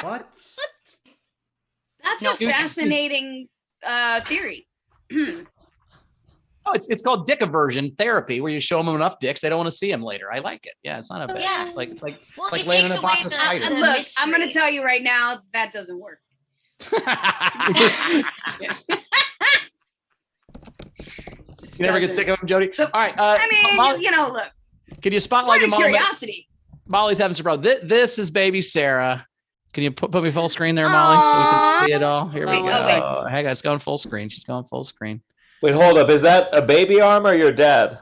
[SPEAKER 10] What?
[SPEAKER 3] That's
[SPEAKER 5] No,
[SPEAKER 3] a fascinating theory.
[SPEAKER 2] Oh, it's called dick aversion therapy, where you show them enough dicks they don't want to see them later. I like it. Yeah, it's not a bad.
[SPEAKER 5] Yeah.
[SPEAKER 2] It's like
[SPEAKER 5] Well,
[SPEAKER 2] like
[SPEAKER 5] it
[SPEAKER 2] laying in
[SPEAKER 5] takes
[SPEAKER 2] a box
[SPEAKER 5] away
[SPEAKER 2] of
[SPEAKER 5] the-
[SPEAKER 2] spiders.
[SPEAKER 5] the-
[SPEAKER 3] Look, I'm
[SPEAKER 5] mystery.
[SPEAKER 3] going to tell you right now that doesn't work.
[SPEAKER 2] You never get sick of them, Jody.
[SPEAKER 3] So,
[SPEAKER 2] All right.
[SPEAKER 3] I mean,
[SPEAKER 2] Molly,
[SPEAKER 3] look,
[SPEAKER 2] can you spotlight your
[SPEAKER 3] point
[SPEAKER 2] mom?
[SPEAKER 3] of curiosity.
[SPEAKER 2] Molly's having some problems. This is baby Sarah. Can you put me full screen there, Molly, so we can see it all? Here we
[SPEAKER 1] Wait,
[SPEAKER 2] go.
[SPEAKER 1] oh, wait.
[SPEAKER 2] Hang on, it's going full screen. She's going full screen.
[SPEAKER 4] Wait, hold up. Is that a baby arm or your dad?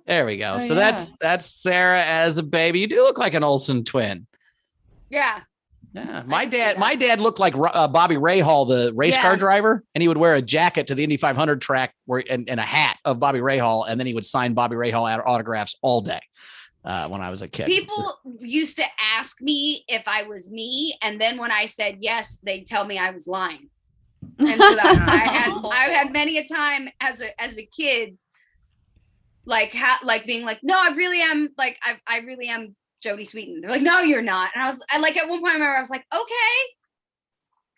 [SPEAKER 2] There we go.
[SPEAKER 1] Oh,
[SPEAKER 2] So
[SPEAKER 1] yeah.
[SPEAKER 2] that's Sarah as a baby. You do look like an Olsen twin.
[SPEAKER 3] Yeah.
[SPEAKER 2] Yeah,
[SPEAKER 3] I can see
[SPEAKER 2] my dad looked like Bobby Rahal, the race
[SPEAKER 3] Yeah.
[SPEAKER 2] car driver, and he would wear a jacket to the Indy 500 track and a hat of Bobby Rahal, and then he would sign Bobby Rahal autographs all day when I was a kid.
[SPEAKER 3] People used to ask me if I was me, and then when I said yes, they'd tell me I was lying. And so that I had many a time as a kid, like being like, no, I really am, like I really am Jodie Sweetin. They're like, no, you're not. And I like at one point I remember I was like, okay,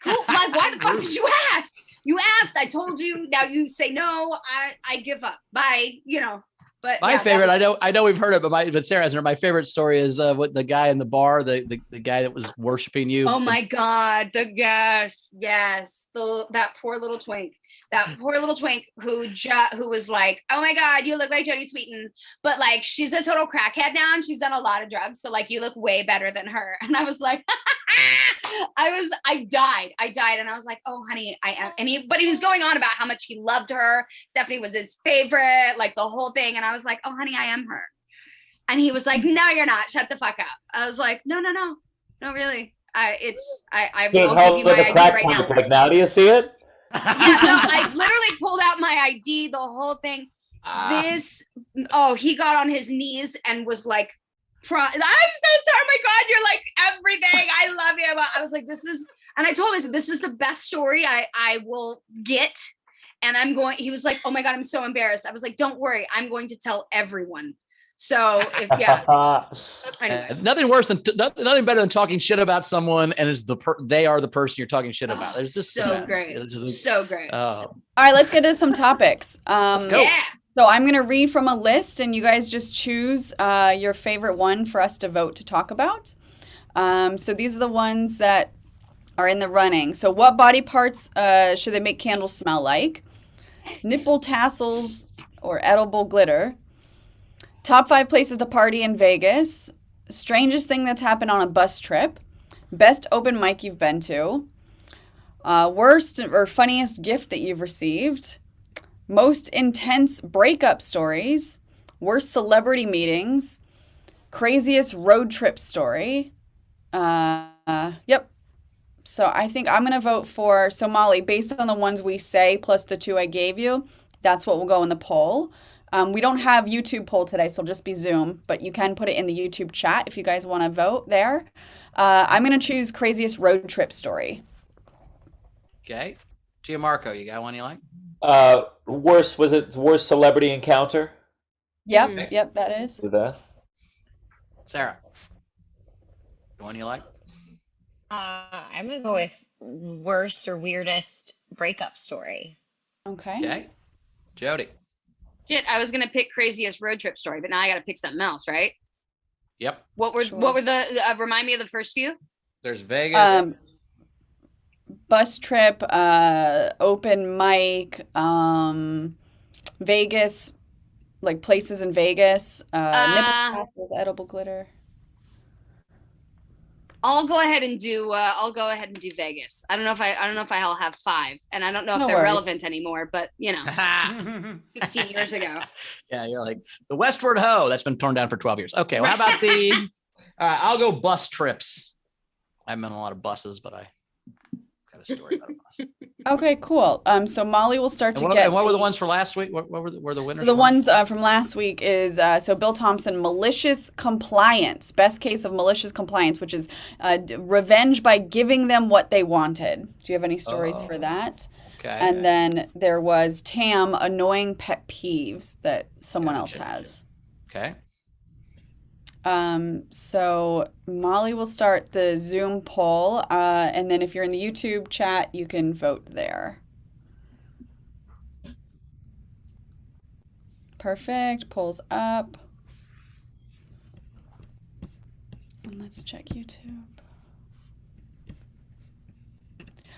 [SPEAKER 3] cool. Like, why the fuck did you ask? You asked. I told you. Now you say no. I give up. Bye. But
[SPEAKER 2] My
[SPEAKER 3] yeah,
[SPEAKER 2] favorite,
[SPEAKER 3] that was-
[SPEAKER 2] I know we've heard it, but Sarah hasn't heard. My favorite story is what the guy in the bar, the guy that was worshiping you.
[SPEAKER 3] Oh my God, yes, that poor little twink, who was like, oh my God, you look like Jodie Sweetin, but like she's a total crackhead now and she's done a lot of drugs, so like you look way better than her. And I was like, I died, and I was like, oh honey, I am. But he was going on about how much he loved her. Stephanie was his favorite, like the whole thing, and I was like, oh honey, I am her. And he was like, no, you're not. Shut the fuck up. I was like, no, really. I
[SPEAKER 4] Dude,
[SPEAKER 3] will
[SPEAKER 4] how
[SPEAKER 3] give you my
[SPEAKER 4] like a
[SPEAKER 3] ID
[SPEAKER 4] crack
[SPEAKER 3] right now.
[SPEAKER 4] pipe. Like now, do you see it?
[SPEAKER 3] Yeah, no, I literally pulled out my ID, the whole thing. He got on his knees and was like, I'm so sorry, oh my God, you're like everything. I love you. I was like, and I told him, I said, this is the best story I will get. And he was like, oh my God, I'm so embarrassed. I was like, don't worry, I'm going to tell everyone. So anyway.
[SPEAKER 2] Nothing worse than nothing better than talking shit about someone and they are the person you're talking shit about. There's just
[SPEAKER 3] so great. So great.
[SPEAKER 1] All right, let's get into some topics.
[SPEAKER 2] Let's go.
[SPEAKER 3] Yeah.
[SPEAKER 1] So I'm going to read from a list, and you guys just choose your favorite one for us to vote to talk about. So these are the ones that are in the running. So what body parts should they make candles smell like? Nipple tassels or edible glitter. Top 5 places to party in Vegas. Strangest thing that's happened on a bus trip. Best open mic you've been to. Worst or funniest gift that you've received. Most intense breakup stories. Worst celebrity meetings. Craziest road trip story. Yep. So I think I'm going to vote for, so Molly, based on the ones we say plus the 2 I gave you, that's what will go in the poll. We don't have YouTube poll today, so it'll just be Zoom, but you can put it in the YouTube chat if you guys want to vote there. I'm going to choose craziest road trip story.
[SPEAKER 2] Okay. Gianmarco, you got one you like?
[SPEAKER 4] Worst celebrity encounter?
[SPEAKER 1] Yep, yep, that is.
[SPEAKER 4] Do that.
[SPEAKER 2] Sarah, the one you like?
[SPEAKER 5] I'm gonna go with worst or weirdest breakup story.
[SPEAKER 1] Okay.
[SPEAKER 2] Okay. Jody.
[SPEAKER 3] Shit, I was gonna pick craziest road trip story, but now I gotta pick something else, right?
[SPEAKER 2] Yep.
[SPEAKER 3] What were the remind me of the first few?
[SPEAKER 2] There's Vegas.
[SPEAKER 1] Bus trip, open mic, Vegas, like places in Vegas, nipple tassels, edible glitter.
[SPEAKER 3] I'll go ahead and do Vegas. I don't know if I'll have 5, and I don't know if
[SPEAKER 1] No
[SPEAKER 3] they're
[SPEAKER 1] worries.
[SPEAKER 3] relevant anymore, but 15 years ago.
[SPEAKER 2] Yeah, you're like the Westward Ho that's been torn down for 12 years. Okay, well, how about the All right, I'll go bus trips. I've been on a lot of buses, but I got a story about a bus.
[SPEAKER 1] Okay, cool. So Molly will start to get.
[SPEAKER 2] And what were the ones for last week? What were the winners?
[SPEAKER 1] So the ones from last week is so Bill Thompson, malicious compliance, best case of malicious compliance, which is revenge by giving them what they wanted. Do you have any stories for that?
[SPEAKER 2] Okay.
[SPEAKER 1] And then there was Tam, annoying pet peeves that someone else has.
[SPEAKER 2] Okay.
[SPEAKER 1] So Molly will start the Zoom poll, and then if you're in the YouTube chat, you can vote there. Perfect. Polls up. And let's check YouTube.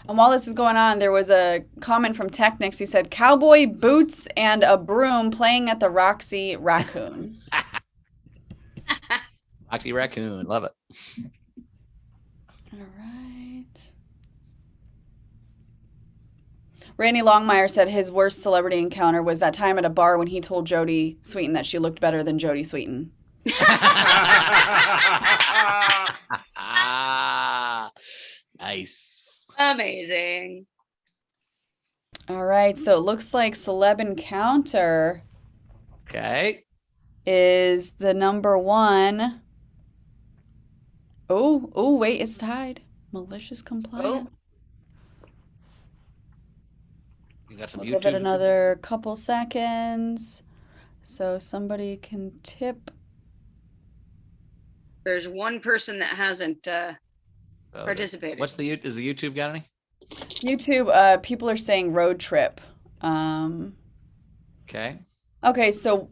[SPEAKER 1] And while this is going on, there was a comment from Technics. He said, cowboy boots and a broom playing at the Roxy Raccoon.
[SPEAKER 2] Roxy Raccoon. Love it.
[SPEAKER 1] All right. Randy Longmire said his worst celebrity encounter was that time at a bar when he told Jodie Sweetin that she looked better than Jodie Sweetin.
[SPEAKER 2] Nice.
[SPEAKER 3] Amazing.
[SPEAKER 1] All right, so it looks like celeb encounter
[SPEAKER 2] Okay.
[SPEAKER 1] is the number one. Oh, wait, it's tied. Malicious compliance.
[SPEAKER 2] You got some
[SPEAKER 1] We'll
[SPEAKER 2] YouTube.
[SPEAKER 1] give it another couple seconds so somebody can tip.
[SPEAKER 3] There's one person that hasn't participated.
[SPEAKER 2] Is the YouTube got any?
[SPEAKER 1] YouTube, people are saying road trip.
[SPEAKER 2] Okay.
[SPEAKER 1] Okay, so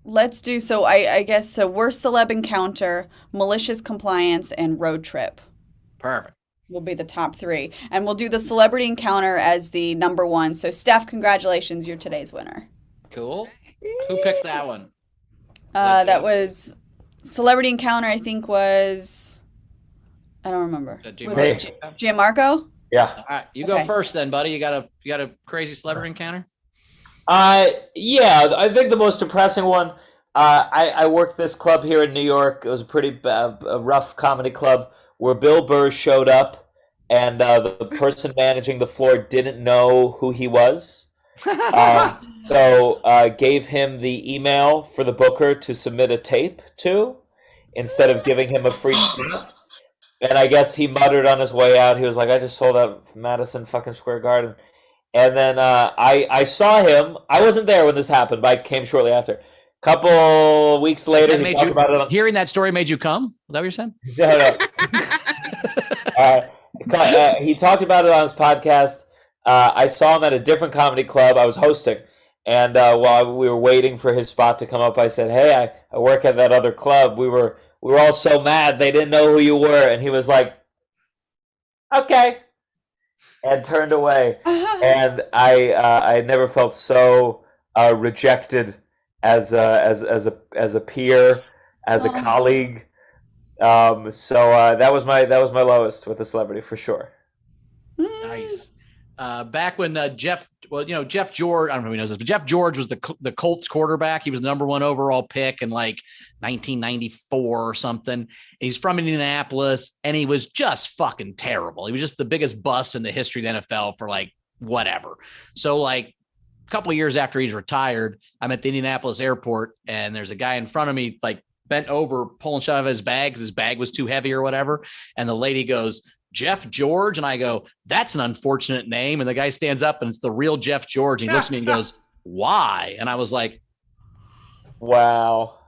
[SPEAKER 1] let's do, so I guess, so worst celeb encounter, malicious compliance, and road trip
[SPEAKER 2] Perfect.
[SPEAKER 1] will be the top three. And we'll do the celebrity encounter as the number one. So Steph, congratulations, you're today's winner.
[SPEAKER 2] Cool. Who picked that one?
[SPEAKER 1] That was celebrity encounter, I think was, I don't remember. Was it Gianmarco?
[SPEAKER 4] Yeah.
[SPEAKER 2] All right, you go first then, buddy. You got a crazy celebrity encounter?
[SPEAKER 4] Yeah, I think the most depressing one. I worked this club here in New York. It was a pretty rough comedy club where Bill Burr showed up, and the person managing the floor didn't know who he was. So gave him the email for the booker to submit a tape to, instead of giving him a free tape. And I guess he muttered on his way out. He was like, "I just sold out Madison fucking Square Garden." And then I saw him. I wasn't there when this happened, but I came shortly after. Couple weeks later, he talked about it.
[SPEAKER 2] Hearing that story made you come? Is that what you're saying?
[SPEAKER 4] No. He talked about it on his podcast. I saw him at a different comedy club I was hosting. And while we were waiting for his spot to come up, I said, "Hey, I work at that other club. We were all so mad they didn't know who you were." And he was like, "Okay," and turned away. And I had never felt so rejected as a peer, as a colleague. So that was my lowest with a celebrity for sure.
[SPEAKER 2] Nice. Back when Jeff George, I don't know if he knows this, but Jeff George was the Colts quarterback. He was the number one overall pick in like 1994 or something. He's from Indianapolis, and he was just fucking terrible. He was just the biggest bust in the history of the NFL for like whatever. So like a couple of years after he's retired, I'm at the Indianapolis airport, and there's a guy in front of me, like bent over, pulling shit out of his bag because his bag was too heavy or whatever. And the lady goes, "Jeff George?" And I go, "That's an unfortunate name." And the guy stands up, and it's the real Jeff George. And he looks at me and goes, "Why?" And I was like,
[SPEAKER 4] "Wow.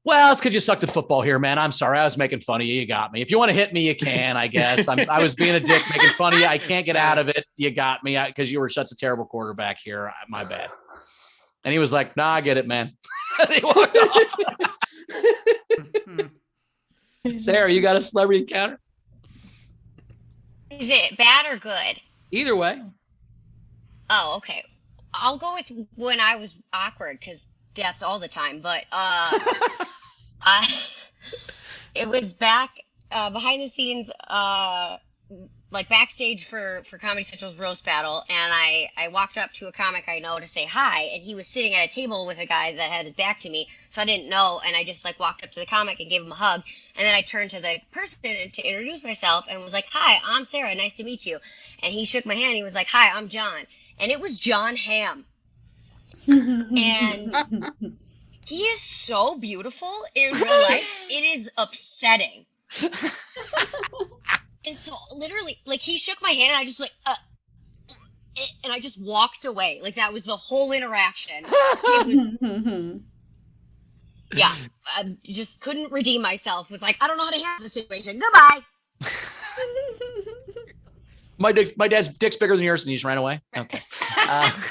[SPEAKER 2] Well, it's because you sucked at football here, man. I'm sorry. I was making fun of you. You got me. If you want to hit me, you can, I guess. I was being a dick, making fun of you. I can't get out of it. You got me because you were such a terrible quarterback here. My bad." And he was like, "Nah, I get it, man." And he walked off. Sarah, you got a celebrity encounter?
[SPEAKER 5] Is it bad or good?
[SPEAKER 2] Either way.
[SPEAKER 5] Oh, okay. I'll go with when I was awkward, because that's all the time. But it was back behind the scenes like backstage for Comedy Central's roast battle, and I walked up to a comic I know to say hi, and he was sitting at a table with a guy that had his back to me, so I didn't know, and I just like walked up to the comic and gave him a hug, and then I turned to the person to introduce myself and was like, "Hi, I'm Sarah, nice to meet you," and he shook my hand. He was like, "Hi, I'm John," and it was John Hamm, and he is so beautiful in real life. It is upsetting. And so literally, like, he shook my hand and I just like, and I just walked away. Like, that was the whole interaction. It was, yeah, I just couldn't redeem myself. Was like, I don't know how to handle the situation. Goodbye.
[SPEAKER 2] My dad's dick's bigger than yours, and he just ran away. Okay.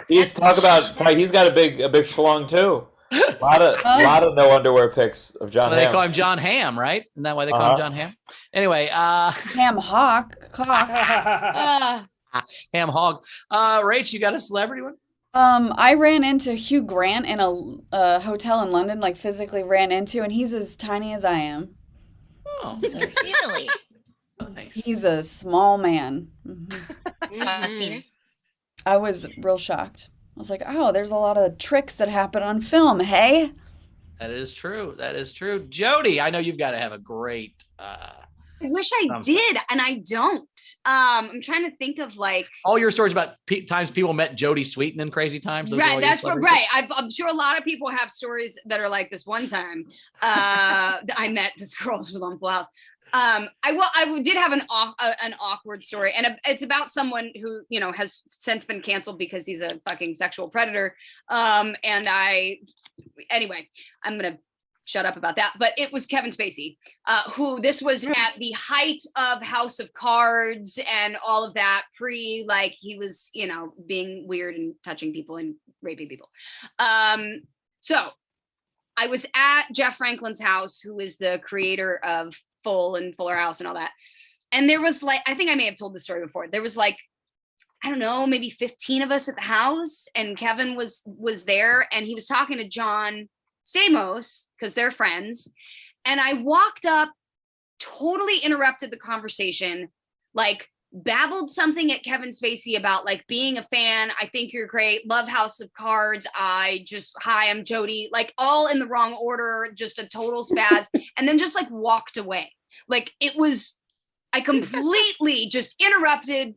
[SPEAKER 4] He's got a big schlong too. A lot of no underwear pics of John
[SPEAKER 2] So
[SPEAKER 4] Hamm.
[SPEAKER 2] they call him John Hamm, right? Isn't that why they call him John Hamm? Anyway,
[SPEAKER 1] Ham cock.
[SPEAKER 2] Ham hog. Rach, you got a celebrity one?
[SPEAKER 1] I ran into Hugh Grant in a hotel in London, like physically ran into, and he's as tiny as I am.
[SPEAKER 2] Oh,
[SPEAKER 5] Really?
[SPEAKER 2] nice.
[SPEAKER 1] He's a small man.
[SPEAKER 5] Saw his penis?
[SPEAKER 1] I was real shocked. I was like, oh, there's a lot of tricks that happen on film, hey?
[SPEAKER 2] That is true. That is true. Jody, I know you've got to have a great.
[SPEAKER 3] I wish I
[SPEAKER 2] something.
[SPEAKER 3] did, and I don't. I'm trying to think of like.
[SPEAKER 2] All your stories about times people met Jody Sweetin in crazy times. Those are all
[SPEAKER 3] Right,
[SPEAKER 2] your
[SPEAKER 3] that's what.
[SPEAKER 2] celebrities?
[SPEAKER 3] Right, I'm sure a lot of people have stories that are like this. One time, I met this girl. This was on Full House. I did have an awkward story, and it's about someone who has since been canceled because he's a fucking sexual predator. Anyway, I'm gonna shut up about that. But it was Kevin Spacey, who this was at the height of House of Cards and all of that. Like he was being weird and touching people and raping people. So I was at Jeff Franklin's house, who is the creator of Full and Fuller House and all that. And there was like, I think I may have told this story before. There was like, I don't know, maybe 15 of us at the house, and Kevin was there, and he was talking to John Stamos because they're friends. And I walked up, totally interrupted the conversation, like babbled something at Kevin Spacey about like being a fan. I think you're great. Love House of Cards. Hi, I'm Jody. Like all in the wrong order, just a total spaz. And then just like walked away. Like I completely just interrupted,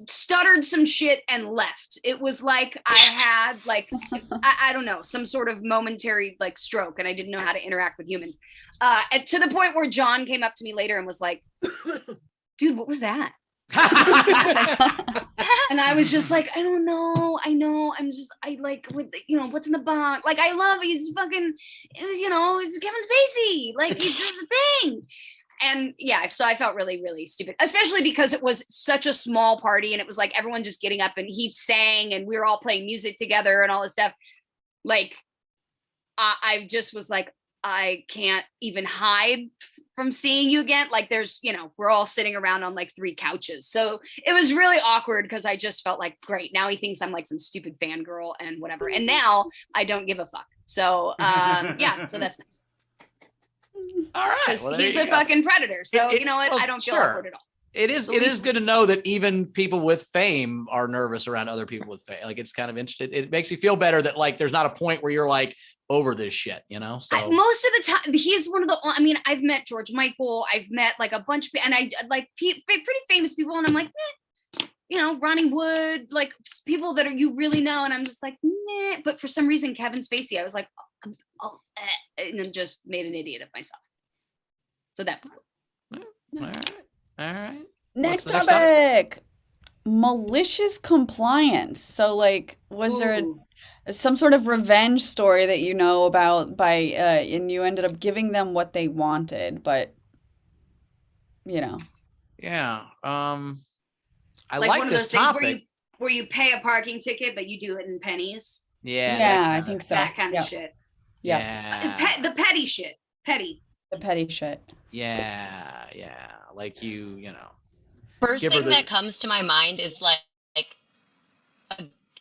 [SPEAKER 3] stuttered some shit and left. It was like I had like, I don't know, some sort of momentary like stroke, and I didn't know how to interact with humans. And to the point where John came up to me later and was like, dude, what was that? And I was just like, I don't know. I like, with what's in the box? Like, I love, he's fucking, it's Kevin Spacey. Like, it's just a thing. And yeah, so I felt really, really stupid, especially because it was such a small party, and it was like everyone just getting up, and he sang, and we were all playing music together and all this stuff. Like, I just was like, I can't even hide from seeing you again. Like there's, we're all sitting around on like 3 couches. So it was really awkward because I just felt like, great, now he thinks I'm like some stupid fangirl and whatever. And now I don't give a fuck. So yeah, so that's nice.
[SPEAKER 2] All right.
[SPEAKER 3] Well, he's a fucking predator. So you know what? I don't feel awkward at all.
[SPEAKER 2] It is good to know that even people with fame are nervous around other people with fame. Like, it's kind of interesting. It makes me feel better that like there's not a point where you're like over this shit, So
[SPEAKER 3] most of the time, he's one of the. I've met George Michael. I've met like a bunch of, and I like pretty famous people, and I'm like, Ronnie Wood, like people that you really know, and I'm just like, nah. But for some reason, Kevin Spacey, I was like, and then just made an idiot of myself. So that was cool.
[SPEAKER 2] All right.
[SPEAKER 1] Next topic. Malicious compliance. So like, was there some sort of revenge story that you know about and you ended up giving them what they wanted, but
[SPEAKER 2] Yeah. I
[SPEAKER 3] like
[SPEAKER 2] like
[SPEAKER 3] one of
[SPEAKER 2] this
[SPEAKER 3] those things
[SPEAKER 2] topic.
[SPEAKER 3] where you pay a parking ticket, but you do it in pennies.
[SPEAKER 2] Yeah,
[SPEAKER 1] I think so.
[SPEAKER 3] That kind of shit.
[SPEAKER 1] Yeah.
[SPEAKER 3] The petty shit. Petty.
[SPEAKER 1] The petty shit.
[SPEAKER 2] Yeah. Like
[SPEAKER 5] First
[SPEAKER 2] give her
[SPEAKER 5] thing that comes to my mind is like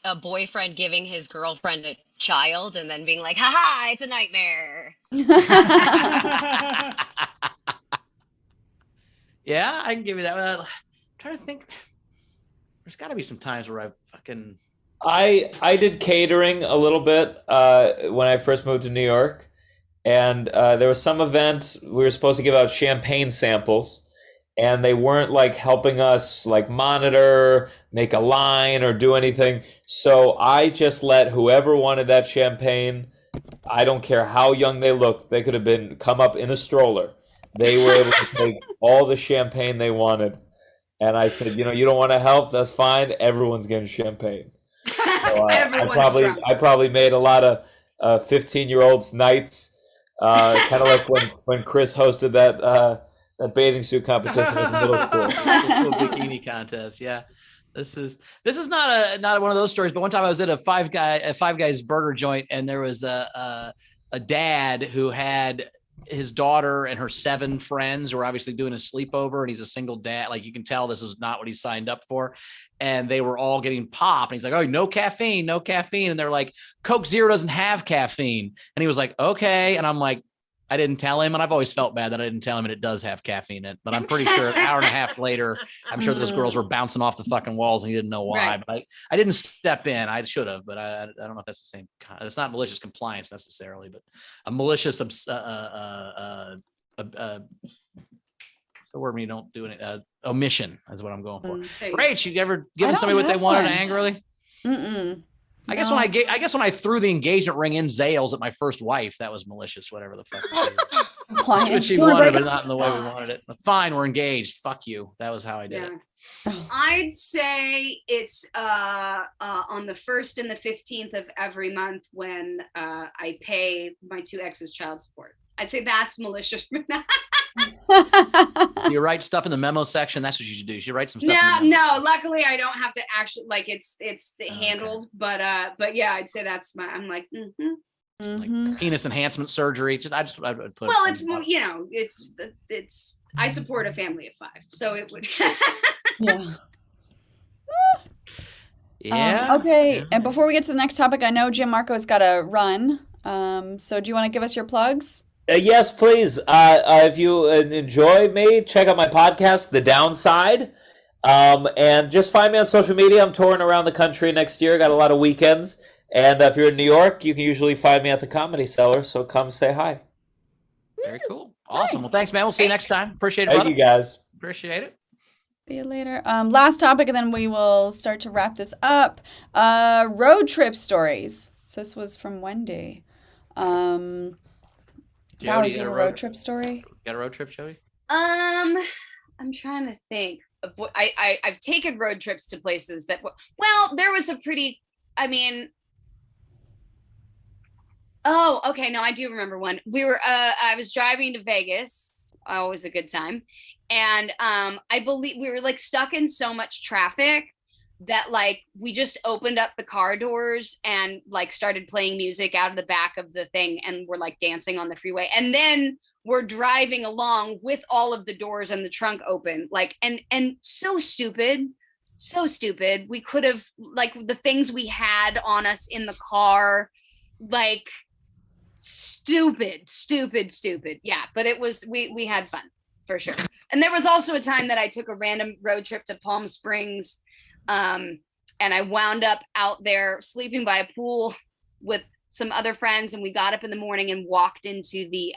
[SPEAKER 5] a boyfriend giving his girlfriend a child and then being like, haha, it's a nightmare.
[SPEAKER 2] Yeah, I can give you that. I'm trying to think. There's got to be some times where
[SPEAKER 4] I did catering a little bit when I first moved to New York, and there was some event we were supposed to give out champagne samples, and they weren't like helping us like monitor, make a line, or do anything. So I just let whoever wanted that champagne. I don't care how young they looked. They could have come up in a stroller. They were able to take all the champagne they wanted. And I said, you don't want to help? That's fine. Everyone's getting champagne. So, I probably made a lot of 15-year-olds nights, kind of like when Chris hosted that bathing suit competition in middle school.
[SPEAKER 2] School bikini contest. Yeah. This is not one of those stories, but one time I was at a Five Guys burger joint, and there was a dad who had his daughter and her 7 friends who were obviously doing a sleepover, and he's a single dad. Like, you can tell this is not what he signed up for. And they were all getting pop, and he's like, "Oh, no caffeine. And they're like, "Coke Zero doesn't have caffeine." And he was like, "Okay." And I'm like, I didn't tell him, and I've always felt bad that I didn't tell him, and it does have caffeine in it. But I'm pretty sure an hour and a half later, I'm sure those girls were bouncing off the fucking walls, and he didn't know why. Right. But I didn't step in. I should have, but I don't know if that's the same. It's not malicious compliance necessarily, but a malicious the word when you don't do it. Omission is what I'm going for. Great. You ever given somebody what they wanted angrily?
[SPEAKER 1] Mm-mm.
[SPEAKER 2] I guess when I threw the engagement ring in Zales at my first wife, that was malicious. Whatever the fuck. That's what she wanted, but not in the way we wanted it. But fine, we're engaged. Fuck you. That was how I did it.
[SPEAKER 3] I'd say it's on the 1st and the 15th of every month when I pay my 2 exes child support. I'd say that's malicious.
[SPEAKER 2] You write stuff in the memo section. That's what you should do. You should write some stuff.
[SPEAKER 3] No. Luckily, I don't have to actually it's handled. But yeah, I'd say that's I'm like,
[SPEAKER 2] like penis enhancement surgery. I would put.
[SPEAKER 3] Well, it's I support a family of 5, so it would.
[SPEAKER 1] Yeah.
[SPEAKER 2] Yeah.
[SPEAKER 1] Okay. And before we get to the next topic, I know Gianmarco's got to run. So do you want to give us your plugs?
[SPEAKER 4] Yes, please. If you enjoy me, check out my podcast, The Downside. And just find me on social media. I'm touring around the country next year. Got a lot of weekends. And if you're in New York, you can usually find me at the Comedy Cellar. So come say hi.
[SPEAKER 2] Very cool. Awesome. Well, thanks, man. We'll see you next time. Appreciate it, brother.
[SPEAKER 4] Thank you, guys.
[SPEAKER 2] Appreciate it.
[SPEAKER 1] See you later. Last topic, and then we will start to wrap this up. Road trip stories. So this was from Wendy.
[SPEAKER 2] Jody,
[SPEAKER 1] you have a road trip story?
[SPEAKER 2] Got a road trip, Jody?
[SPEAKER 3] I'm trying to think of what I've taken road trips to places that there was a pretty, oh, okay, no, I do remember one. We were I was driving to Vegas, always a good time, and I believe we were like stuck in so much traffic that like we just opened up the car doors and like started playing music out of the back of the thing, and we're like dancing on the freeway, and then we're driving along with all of the doors and the trunk open, like and so stupid. We could have, like, the things we had on us in the car, like stupid. Yeah, but it was we had fun for sure. And there was also a time that I took a random road trip to Palm Springs. And I wound up out there sleeping by a pool with some other friends, and we got up in the morning and walked into the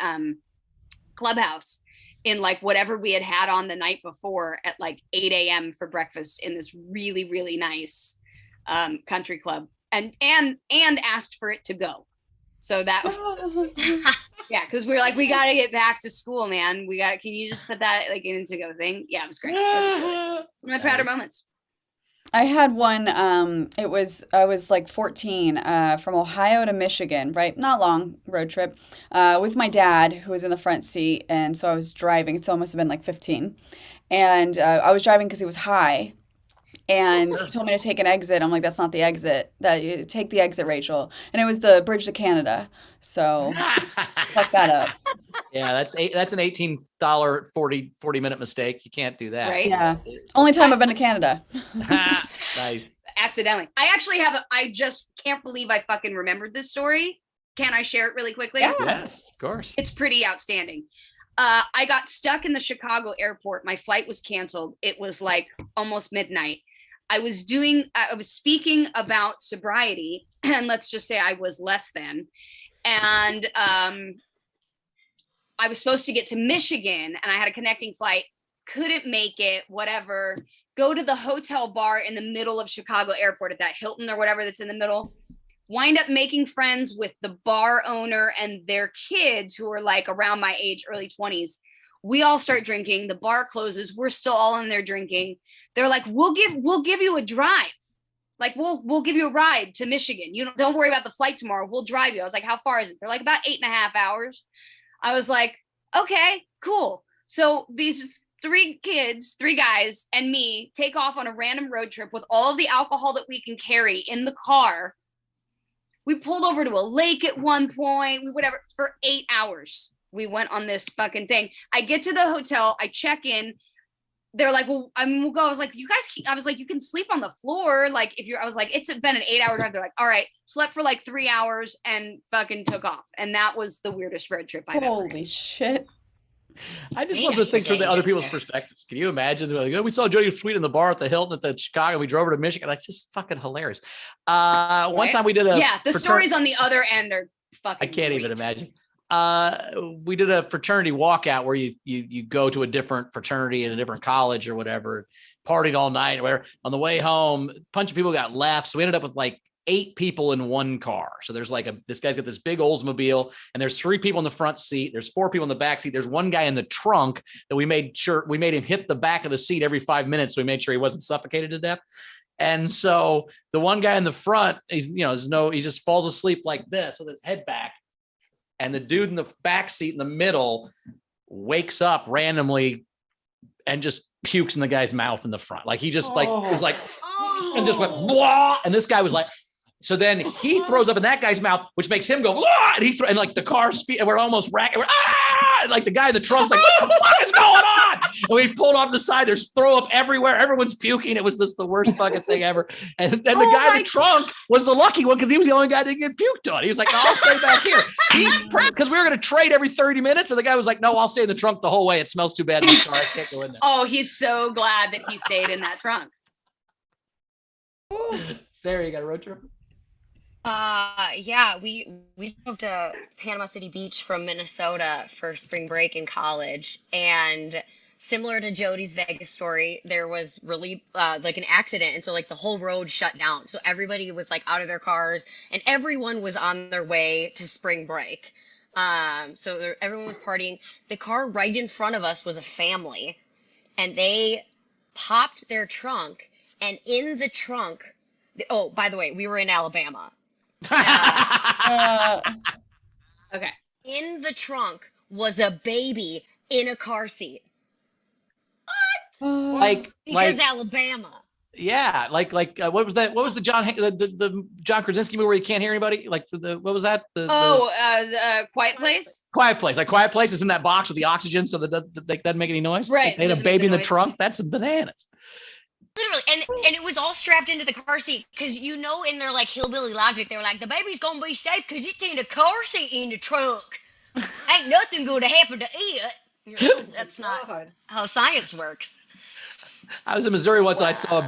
[SPEAKER 3] clubhouse in like whatever we had on the night before at like 8 a.m. for breakfast in this really, really nice country club, and asked for it to go. So that yeah, because we were like, we got to get back to school, man. Can you just put that like in a to-go thing? Yeah, it was great. My prouder moments.
[SPEAKER 1] I had one, I was like 14, from Ohio to Michigan, right? Not long road trip, with my dad, who was in the front seat. And so I was driving. So it must have been like 15. And I was driving because he was high. And he told me to take an exit. I'm like, that's not the exit. Take the exit, Rachel. And it was the bridge to Canada. So fuck that up.
[SPEAKER 2] Yeah, that's an $18 40-minute mistake. You can't do that.
[SPEAKER 3] Right?
[SPEAKER 1] Yeah. Only time I've been to Canada.
[SPEAKER 2] Nice.
[SPEAKER 3] Accidentally. I actually I just can't believe I fucking remembered this story. Can I share it really quickly?
[SPEAKER 1] Yeah.
[SPEAKER 2] Yes, of course.
[SPEAKER 3] It's pretty outstanding. I got stuck in the Chicago airport. My flight was canceled. It was like almost midnight. I was speaking about sobriety, and let's just say I was less than. And I was supposed to get to Michigan, and I had a connecting flight. Couldn't make it, whatever. Go to the hotel bar in the middle of Chicago airport at that Hilton or whatever that's in the middle. Wind up making friends with the bar owner and their kids who are like around my age, early 20s. We all start drinking. The bar closes. We're still all in there drinking. They're like, we'll give you a drive. Like, we'll give you a ride to Michigan. You don't worry about the flight tomorrow. We'll drive you. I was like, how far is it? They're like, about 8.5 hours. I was like, okay, cool. So these three guys and me take off on a random road trip with all of the alcohol that we can carry in the car. We pulled over to a lake at one point. We whatever for 8 hours. We went on this fucking thing. I get to the hotel. I check in. They're like, well, I mean, we'll go. I was like, you can sleep on the floor. Like, I was like, it's been an 8 hour drive. They're like, all right, slept for like 3 hours and fucking took off. And that was the weirdest road trip I've ever.
[SPEAKER 1] Holy shit.
[SPEAKER 2] I just love to think through the other people's perspectives. Can you imagine? Like, we saw Jody Sweet in the bar at the Hilton at the Chicago. We drove over to Michigan. That's just fucking hilarious. One time we did
[SPEAKER 3] the stories on the other end are fucking.
[SPEAKER 2] I can't even imagine. We did a fraternity walkout where you go to a different fraternity in a different college or whatever, partied all night or whatever. On the way home, a bunch of people got left. So we ended up with like 8 people in one car. So there's like this guy's got this big Oldsmobile and there's 3 people in the front seat. There's 4 people in the back seat. There's one guy in the trunk that we made him hit the back of the seat every 5 minutes. So we made sure he wasn't suffocated to death. And so the one guy in the front, he just falls asleep like this with his head back. And the dude in the back seat in the middle wakes up randomly and just pukes in the guy's mouth in the front. Like he just was like, and just went, blah. And this guy was like, so then he throws up in that guy's mouth, which makes him go, blah. And like the car speed, and we're almost racking. And like the guy in the trunk's like, what the fuck is going on? And we pulled off the side. There's throw up everywhere. Everyone's puking. It was just the worst fucking thing ever. And then the guy in the trunk was the lucky one because he was the only guy that didn't get puked on. He was like, no, I'll stay back here. Because we were going to trade every 30 minutes. And the guy was like, no, I'll stay in the trunk the whole way. It smells too bad in the car. I can't go in there.
[SPEAKER 3] Oh, he's so glad that he stayed in that trunk.
[SPEAKER 2] Sarah, you got a road trip?
[SPEAKER 5] Yeah, we drove to Panama City Beach from Minnesota for spring break in college, and similar to Jody's Vegas story, there was really like an accident, and so like the whole road shut down, so everybody was like out of their cars, and everyone was on their way to spring break. Everyone was partying. The car right in front of us was a family, and they popped their trunk, and in the trunk, oh, by the way, we were in Alabama.
[SPEAKER 3] Okay.
[SPEAKER 5] In the trunk was a baby in a car seat.
[SPEAKER 2] What?
[SPEAKER 5] Because Alabama.
[SPEAKER 2] Yeah, what was that? What was the John Krasinski movie where you can't hear anybody? Like what was that?
[SPEAKER 3] Quiet Place.
[SPEAKER 2] Quiet Place. Like Quiet Place is in that box with the oxygen, so that doesn't make any noise.
[SPEAKER 3] Right.
[SPEAKER 2] They had a baby in the trunk. That's some bananas.
[SPEAKER 5] Literally, and it was all strapped into the car seat because in their like hillbilly logic, they were like, the baby's gonna be safe because it's in the car seat in the trunk. Ain't nothing gonna happen to it. That's not how science works.
[SPEAKER 2] I was in Missouri once and I saw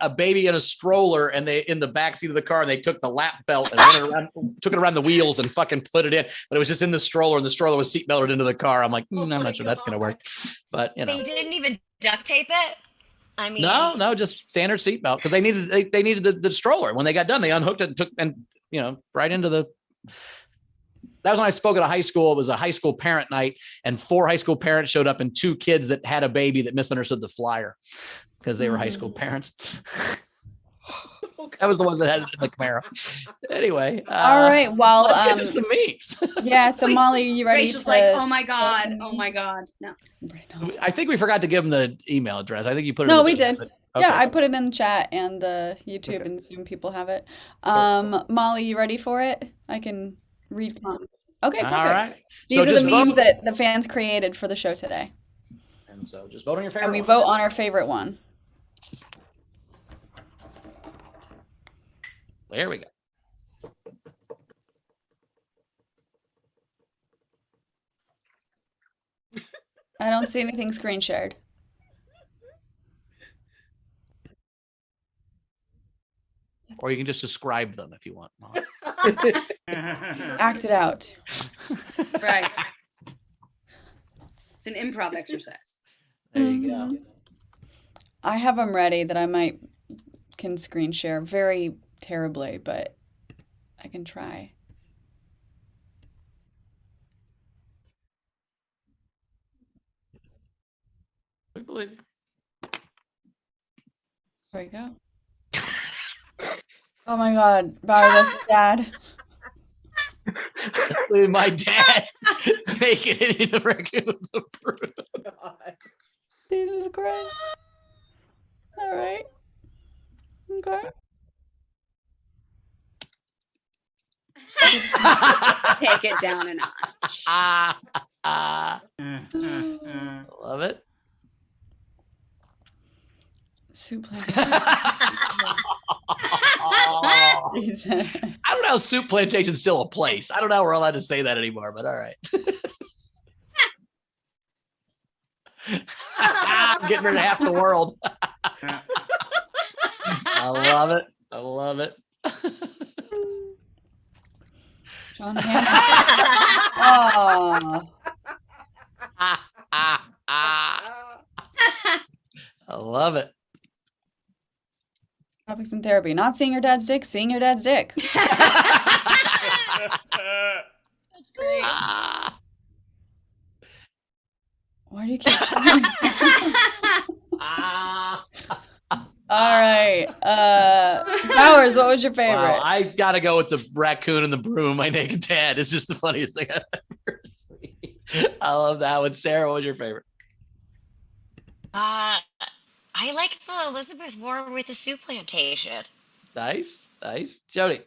[SPEAKER 2] a baby in a stroller and they in the back seat of the car and they took the lap belt and took it around the wheels and fucking put it in, but it was just in the stroller and the stroller was seat belted into the car. I'm like, I'm not sure that's gonna work, but
[SPEAKER 5] They didn't even duct tape it. I mean,
[SPEAKER 2] no, just standard seatbelt because they needed the stroller. When they got done, they unhooked it and took right into the. That was when I spoke at a high school. It was a high school parent night, and 4 high school parents showed up and 2 kids that had a baby that misunderstood the flyer because they were high school parents. That was the ones that had the Camaro. Anyway.
[SPEAKER 1] All right. Well,
[SPEAKER 2] let's get to some memes.
[SPEAKER 1] Yeah. So Molly, you ready?
[SPEAKER 3] Rachel's like, oh my god, no.
[SPEAKER 2] I think we forgot to give them the email address. I think you put it.
[SPEAKER 1] No,
[SPEAKER 2] in
[SPEAKER 1] we
[SPEAKER 2] chat,
[SPEAKER 1] did.
[SPEAKER 2] but,
[SPEAKER 1] Yeah,
[SPEAKER 2] okay.
[SPEAKER 1] I put it in the chat and the YouTube and Zoom people have it. Molly, you ready for it? I can read comments. Okay, perfect.
[SPEAKER 2] All right.
[SPEAKER 1] These
[SPEAKER 2] So
[SPEAKER 1] are the memes
[SPEAKER 2] vote.
[SPEAKER 1] that the fans created for the show today.
[SPEAKER 2] And so just vote on your favorite.
[SPEAKER 1] And we
[SPEAKER 2] one.
[SPEAKER 1] vote on our favorite one.
[SPEAKER 2] There we go.
[SPEAKER 1] I don't see anything screen shared.
[SPEAKER 2] Or you can just describe them if you want.
[SPEAKER 1] Act it out.
[SPEAKER 3] Right. It's an improv exercise.
[SPEAKER 2] There you go.
[SPEAKER 1] Mhm. I have them ready that I can screen share very terribly, but I can try.
[SPEAKER 2] We believe you.
[SPEAKER 1] There we go. Oh my God, Bauer, that's dad.
[SPEAKER 2] That's clearly my dad naked in a raccoon with a broom.
[SPEAKER 1] Jesus Christ. All right. Okay.
[SPEAKER 3] Take it down a notch.
[SPEAKER 2] Love it.
[SPEAKER 1] Soup
[SPEAKER 2] I don't know how Soup Plantation's still a place. I don't know how we're allowed to say that anymore, but all right. I'm getting rid of half the world. I love it. I love it.
[SPEAKER 1] John Hamm.
[SPEAKER 2] I love it.
[SPEAKER 1] Topics in therapy. Not seeing your dad's dick, seeing your dad's dick.
[SPEAKER 5] That's great.
[SPEAKER 1] Why do you keep showing me? All right. Bowers, what was your favorite?
[SPEAKER 2] Wow, I gotta go with the raccoon and the broom. My naked dad. It's just the funniest thing I've ever seen. I love that one. Sarah, what was your favorite?
[SPEAKER 5] I like the Elizabeth Warren with the Soup Plantation.
[SPEAKER 2] Nice, nice. Jody.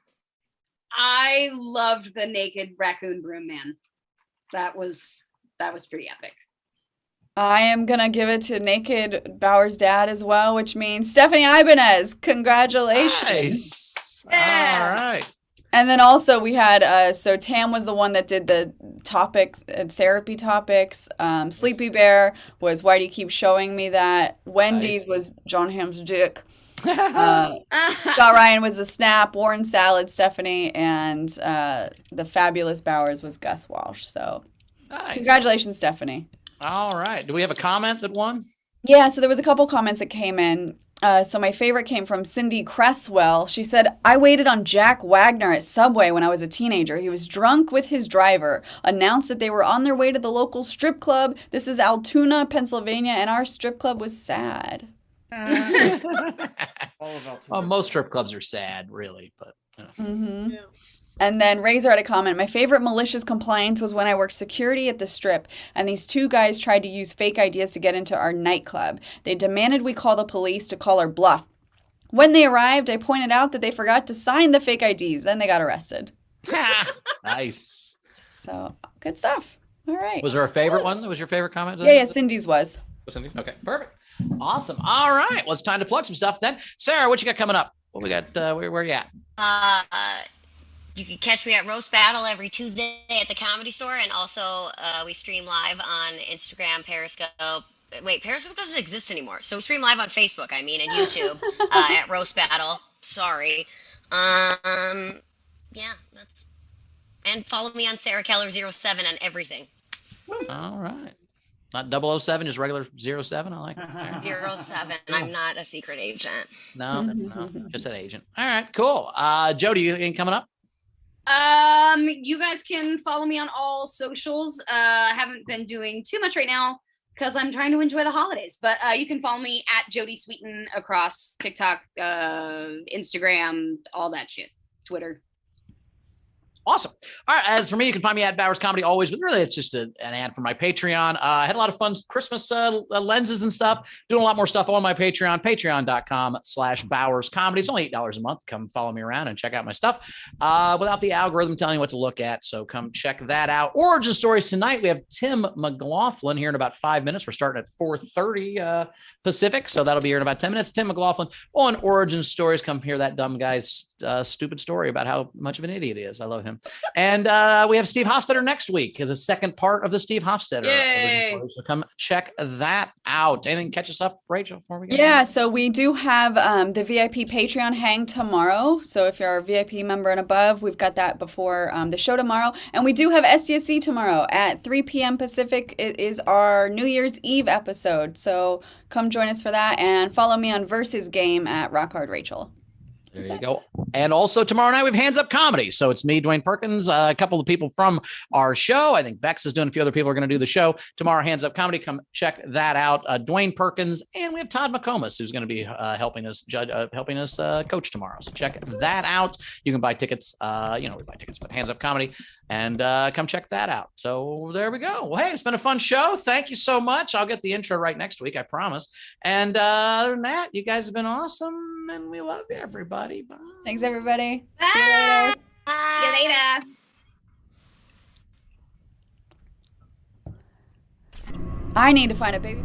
[SPEAKER 3] I loved the naked raccoon broom man. That was pretty epic.
[SPEAKER 1] I am going to give it to naked Bauer's dad as well, which means Stephanie Ibanez. Congratulations.
[SPEAKER 2] Nice.
[SPEAKER 3] Yeah.
[SPEAKER 2] All right.
[SPEAKER 1] And then also we had, so Tam was the one that did the topics, therapy topics. Sleepy Bear was Why Do You Keep Showing Me That? Wendy's was John Hamm's dick. Scott Ryan was a snap. Warren Salad, Stephanie, and the fabulous Bowers was Gus Walsh. So
[SPEAKER 2] Nice.
[SPEAKER 1] congratulations, Stephanie.
[SPEAKER 2] All right. Do we have a comment that won?
[SPEAKER 1] Yeah, so there was a couple comments that came in. So my favorite came from Cindy Cresswell. She said, I waited on Jack Wagner at Subway when I was a teenager. He was drunk with his driver, announced that they were on their way to the local strip club. This is Altoona, Pennsylvania, and our strip club was sad.
[SPEAKER 2] Well, most strip clubs are sad, really, but
[SPEAKER 1] Mm-hmm. And then Razor had a comment. My favorite malicious compliance was when I worked security at the strip, and these two guys tried to use fake ideas to get into our nightclub. They demanded we call the police to call our bluff. When they arrived, I pointed out that they forgot to sign the fake IDs. Then they got arrested.
[SPEAKER 2] nice.
[SPEAKER 1] So, good stuff. All right.
[SPEAKER 2] Was there a favorite one? That was your favorite comment?
[SPEAKER 1] Yeah, Cindy's was.
[SPEAKER 2] Okay, perfect. Awesome. All right. Well, it's time to plug some stuff then. Sarah, what you got coming up? What we got? Where you at?
[SPEAKER 5] You can catch me at Roast Battle every Tuesday at the Comedy Store, and also we stream live on Instagram, Periscope. Wait, Periscope doesn't exist anymore, so we stream live on Facebook. And YouTube at Roast Battle. Sorry. Yeah, that's. And follow me on Sara Keller 07 on everything.
[SPEAKER 2] All right. Not 007, just regular 07. I like it.
[SPEAKER 5] 07. I'm not a secret agent.
[SPEAKER 2] No, just an agent. All right, cool. Jody, you anything coming up?
[SPEAKER 3] You guys can follow me on all socials. I haven't been doing too much right now because I'm trying to enjoy the holidays, but you can follow me at Jody Sweeten across TikTok, Instagram, all that shit, Twitter.
[SPEAKER 2] Awesome. All right. As for me, you can find me at Bowers Comedy always, but really it's just an ad for my Patreon. I had a lot of fun Christmas lenses and stuff, doing a lot more stuff on my Patreon, patreon.com/Bowers Comedy. It's only $8 a month. Come follow me around and check out my stuff without the algorithm telling you what to look at. So come check that out. Origin Stories tonight. We have Tim McLaughlin here in about 5 minutes. We're starting at 4:30 Pacific. So that'll be here in about 10 minutes. Tim McLaughlin on Origin Stories. Come hear that dumb guy's stupid story about how much of an idiot he is. I love him. him. And we have Steve Hofstetter next week, the second part of the Steve Hofstetter origin story. So come check that out. Anything catch us up, Rachel, before we go?
[SPEAKER 1] Yeah, so we do have the VIP Patreon hang tomorrow. So if you're a VIP member and above, we've got that before the show tomorrow. And we do have SDSC tomorrow at 3 p.m. Pacific. It is our New Year's Eve episode. So come join us for that and follow me on Versus Game at Rock Hard Rachel.
[SPEAKER 2] There you go. And also tomorrow night we have Hands Up Comedy. So it's me, Dwayne Perkins, a couple of people from our show. I think Bex is doing, a few other people are going to do the show tomorrow. Hands Up Comedy. Come check that out. Dwayne Perkins, and we have Todd McComas, who's going to be helping us coach tomorrow. So check that out. You can buy tickets. We buy tickets for Hands Up Comedy, and come check that out. So there we go. Well, hey, it's been a fun show. Thank you so much. I'll get the intro right next week, I promise. And other than that, you guys have been awesome, and we love you, everybody. Bye.
[SPEAKER 1] Thanks, everybody.
[SPEAKER 3] Bye.
[SPEAKER 1] See you later.
[SPEAKER 3] See you later.
[SPEAKER 1] I need to find a baby.